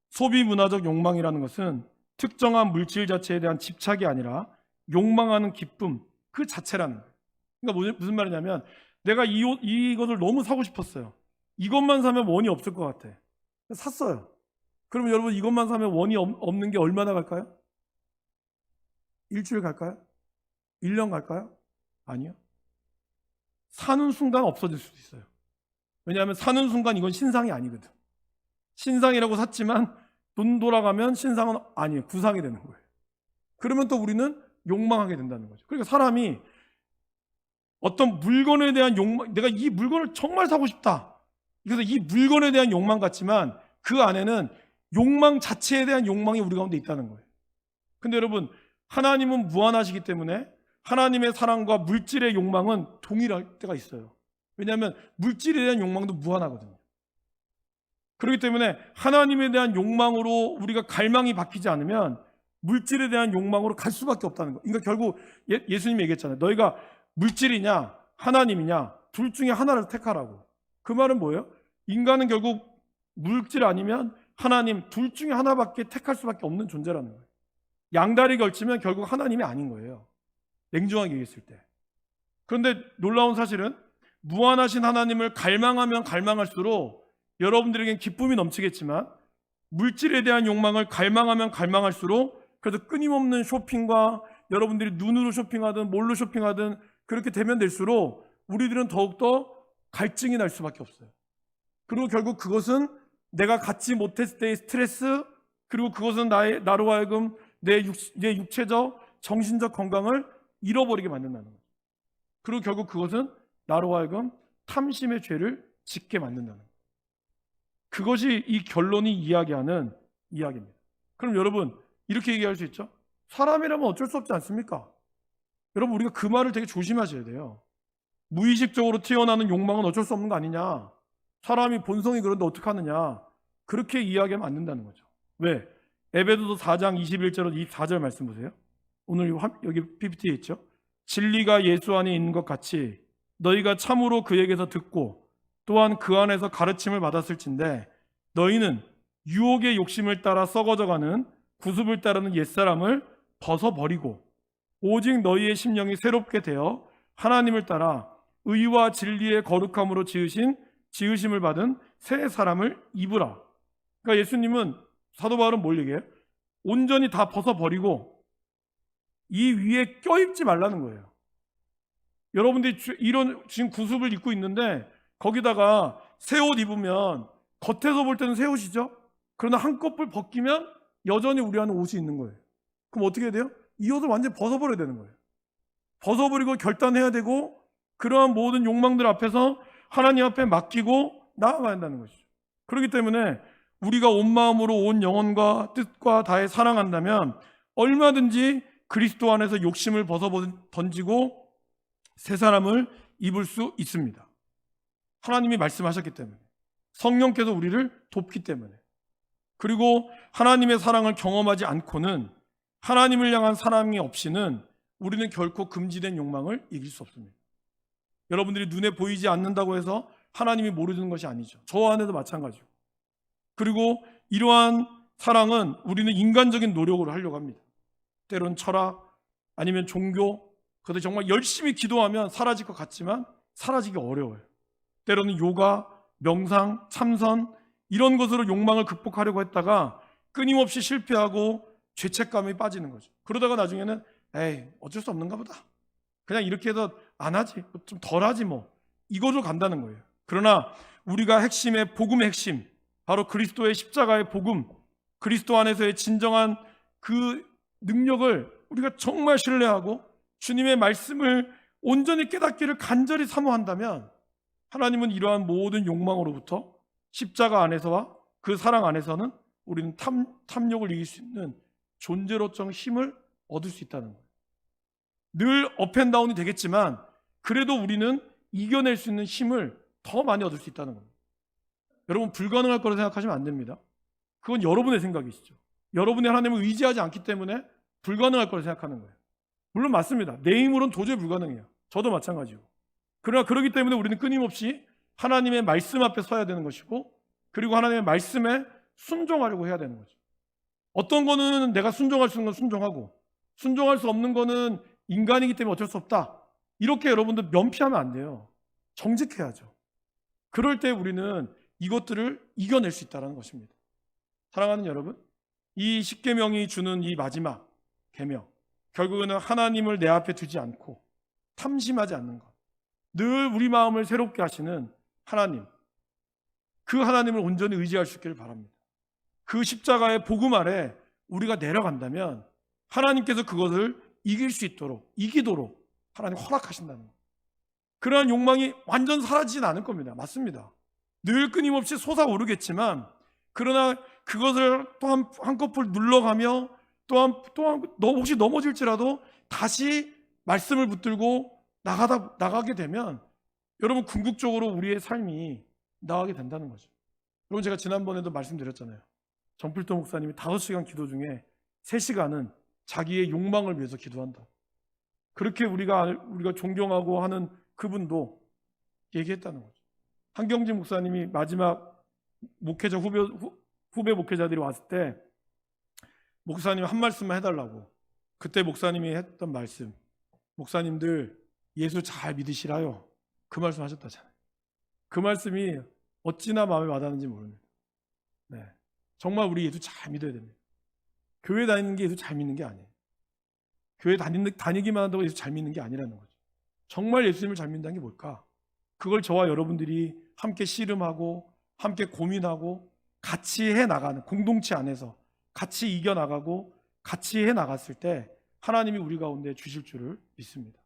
소비 문화적 욕망이라는 것은 특정한 물질 자체에 대한 집착이 아니라 욕망하는 기쁨 그 자체라는 거예요. 그러니까 무슨 말이냐면 내가 이것을 너무 사고 싶었어요. 이것만 사면 원이 없을 것 같아. 샀어요. 그러면 여러분 이것만 사면 원이 없는 게 얼마나 갈까요? 일주일 갈까요? 1년 갈까요? 아니요. 사는 순간 없어질 수도 있어요. 왜냐하면 사는 순간 이건 신상이 아니거든. 신상이라고 샀지만 돈 돌아가면 신상은 아니에요. 구상이 되는 거예요. 그러면 또 우리는 욕망하게 된다는 거죠. 그러니까 사람이 어떤 물건에 대한 욕망, 내가 이 물건을 정말 사고 싶다. 그래서 이 물건에 대한 욕망 같지만 그 안에는 욕망 자체에 대한 욕망이 우리 가운데 있다는 거예요. 근데 여러분, 하나님은 무한하시기 때문에 하나님의 사랑과 물질의 욕망은 동일할 때가 있어요. 왜냐하면 물질에 대한 욕망도 무한하거든요. 그렇기 때문에 하나님에 대한 욕망으로 우리가 갈망이 바뀌지 않으면 물질에 대한 욕망으로 갈 수밖에 없다는 거예요. 그러니까 결국 예수님이 얘기했잖아요. 너희가 물질이냐 하나님이냐 둘 중에 하나를 택하라고. 그 말은 뭐예요? 인간은 결국 물질 아니면 하나님 둘 중에 하나밖에 택할 수밖에 없는 존재라는 거예요. 양다리 걸치면 결국 하나님이 아닌 거예요. 냉정하게 얘기했을 때. 그런데 놀라운 사실은 무한하신 하나님을 갈망하면 갈망할수록 여러분들에겐 기쁨이 넘치겠지만 물질에 대한 욕망을 갈망하면 갈망할수록 그래서 끊임없는 쇼핑과 여러분들이 눈으로 쇼핑하든 뭘로 쇼핑하든 그렇게 되면 될수록 우리들은 더욱더 갈증이 날 수밖에 없어요. 그리고 결국 그것은 내가 갖지 못했을 때의 스트레스, 그리고 그것은 나로 하여금 내 육체적, 정신적 건강을 잃어버리게 만든다는 거죠. 그리고 결국 그것은 나로 하여금 탐심의 죄를 짓게 만든다는 거예요. 그것이 이 결론이 이야기하는 이야기입니다. 그럼 여러분 이렇게 얘기할 수 있죠. 사람이라면 어쩔 수 없지 않습니까? 여러분 우리가 그 말을 되게 조심하셔야 돼요. 무의식적으로 튀어나오는 욕망은 어쩔 수 없는 거 아니냐. 사람이 본성이 그런데 어떡하느냐. 그렇게 이야기하면 안 된다는 거죠. 왜? 에베소서 4장 21절로 24절 말씀 보세요. 오늘 여기 PPT에 있죠. 진리가 예수 안에 있는 것 같이 너희가 참으로 그에게서 듣고 또한 그 안에서 가르침을 받았을진데 너희는 유혹의 욕심을 따라 썩어져가는 구습을 따르는 옛사람을 벗어버리고 오직 너희의 심령이 새롭게 되어 하나님을 따라 의와 진리의 거룩함으로 지으심을 받은 새 사람을 입으라. 그러니까 예수님은, 사도 바울은 뭘 얘기해요? 온전히 다 벗어버리고 이 위에 껴입지 말라는 거예요. 여러분들이 이런 지금 구습을 입고 있는데 거기다가 새 옷 입으면 겉에서 볼 때는 새 옷이죠. 그러나 한꺼풀 벗기면 여전히 우리 안에 옷이 있는 거예요. 그럼 어떻게 해야 돼요? 이 옷을 완전히 벗어버려야 되는 거예요. 벗어버리고 결단해야 되고 그러한 모든 욕망들 앞에서 하나님 앞에 맡기고 나아가야 한다는 것이죠. 그렇기 때문에 우리가 온 마음으로 온 영혼과 뜻과 다해 사랑한다면 얼마든지 그리스도 안에서 욕심을 벗어 던지고 새 사람을 입을 수 있습니다. 하나님이 말씀하셨기 때문에, 성령께서 우리를 돕기 때문에, 그리고 하나님의 사랑을 경험하지 않고는, 하나님을 향한 사랑이 없이는 우리는 결코 금지된 욕망을 이길 수 없습니다. 여러분들이 눈에 보이지 않는다고 해서 하나님이 모르는 것이 아니죠. 저 안에도 마찬가지고. 그리고 이러한 사랑은 우리는 인간적인 노력으로 하려고 합니다. 때론 철학, 아니면 종교, 그것도 정말 열심히 기도하면 사라질 것 같지만 사라지기 어려워요. 때로는 요가, 명상, 참선, 이런 것으로 욕망을 극복하려고 했다가 끊임없이 실패하고 죄책감에 빠지는 거죠. 그러다가 나중에는 에이, 어쩔 수 없는가 보다, 그냥 이렇게 해서 안 하지, 좀 덜 하지 뭐, 이거로 간다는 거예요. 그러나 우리가 핵심의 복음의 핵심, 바로 그리스도의 십자가의 복음, 그리스도 안에서의 진정한 그 능력을 우리가 정말 신뢰하고 주님의 말씀을 온전히 깨닫기를 간절히 사모한다면, 하나님은 이러한 모든 욕망으로부터 십자가 안에서와 그 사랑 안에서는 우리는 탐욕을 이길 수 있는 존재로적 힘을 얻을 수 있다는 거예요. 늘 업앤다운이 되겠지만 그래도 우리는 이겨낼 수 있는 힘을 더 많이 얻을 수 있다는 겁니다. 여러분, 불가능할 거라고 생각하시면 안 됩니다. 그건 여러분의 생각이시죠. 여러분이 하나님을 의지하지 않기 때문에 불가능할 거라고 생각하는 거예요. 물론 맞습니다. 내 힘으로는 도저히 불가능해요. 저도 마찬가지고. 그러나 그렇기 때문에 우리는 끊임없이 하나님의 말씀 앞에 서야 되는 것이고, 그리고 하나님의 말씀에 순종하려고 해야 되는 거죠. 어떤 거는 내가 순종할 수 있는 건 순종하고, 순종할 수 없는 거는 인간이기 때문에 어쩔 수 없다, 이렇게 여러분들 면피하면 안 돼요. 정직해야죠. 그럴 때 우리는 이것들을 이겨낼 수 있다는 것입니다. 사랑하는 여러분, 이 십계명이 주는 이 마지막 계명, 결국에는 하나님을 내 앞에 두지 않고 탐심하지 않는 것, 늘 우리 마음을 새롭게 하시는 하나님, 그 하나님을 온전히 의지할 수 있기를 바랍니다. 그 십자가의 복음 아래 우리가 내려간다면 하나님께서 그것을 이길 수 있도록, 이기도록 하나님 허락하신다는 것. 그러한 욕망이 완전 사라지진 않을 겁니다. 맞습니다. 늘 끊임없이 솟아오르겠지만, 그러나 그것을 또 한꺼풀 눌러가며 또한 혹시 넘어질지라도 다시 말씀을 붙들고 나가게 되면 여러분, 궁극적으로 우리의 삶이 나가게 된다는 거죠. 여러분, 제가 지난번에도 말씀드렸잖아요. 정필도 목사님이 5시간 기도 중에 3시간은 자기의 욕망을 위해서 기도한다. 그렇게 우리가 존경하고 하는 그분도 얘기했다는 거죠. 한경진 목사님이 마지막 목회자 후배 목회자들이 왔을 때 목사님 한 말씀만 해달라고, 그때 목사님이 했던 말씀, 목사님들 예수 잘 믿으시라요, 그 말씀 하셨다잖아요. 그 말씀이 어찌나 마음에 와닿는지 모릅니다. 네, 정말 우리 예수 잘 믿어야 됩니다. 교회 다니는 게 예수 잘 믿는 게 아니에요. 교회 다니기만 한다고 예수 잘 믿는 게 아니라는 거죠. 정말 예수님을 잘 믿는다는 게 뭘까? 그걸 저와 여러분들이 함께 씨름하고 함께 고민하고 같이 해나가는 공동체 안에서 같이 이겨나가고 같이 해나갔을 때 하나님이 우리 가운데 주실 줄을 믿습니다.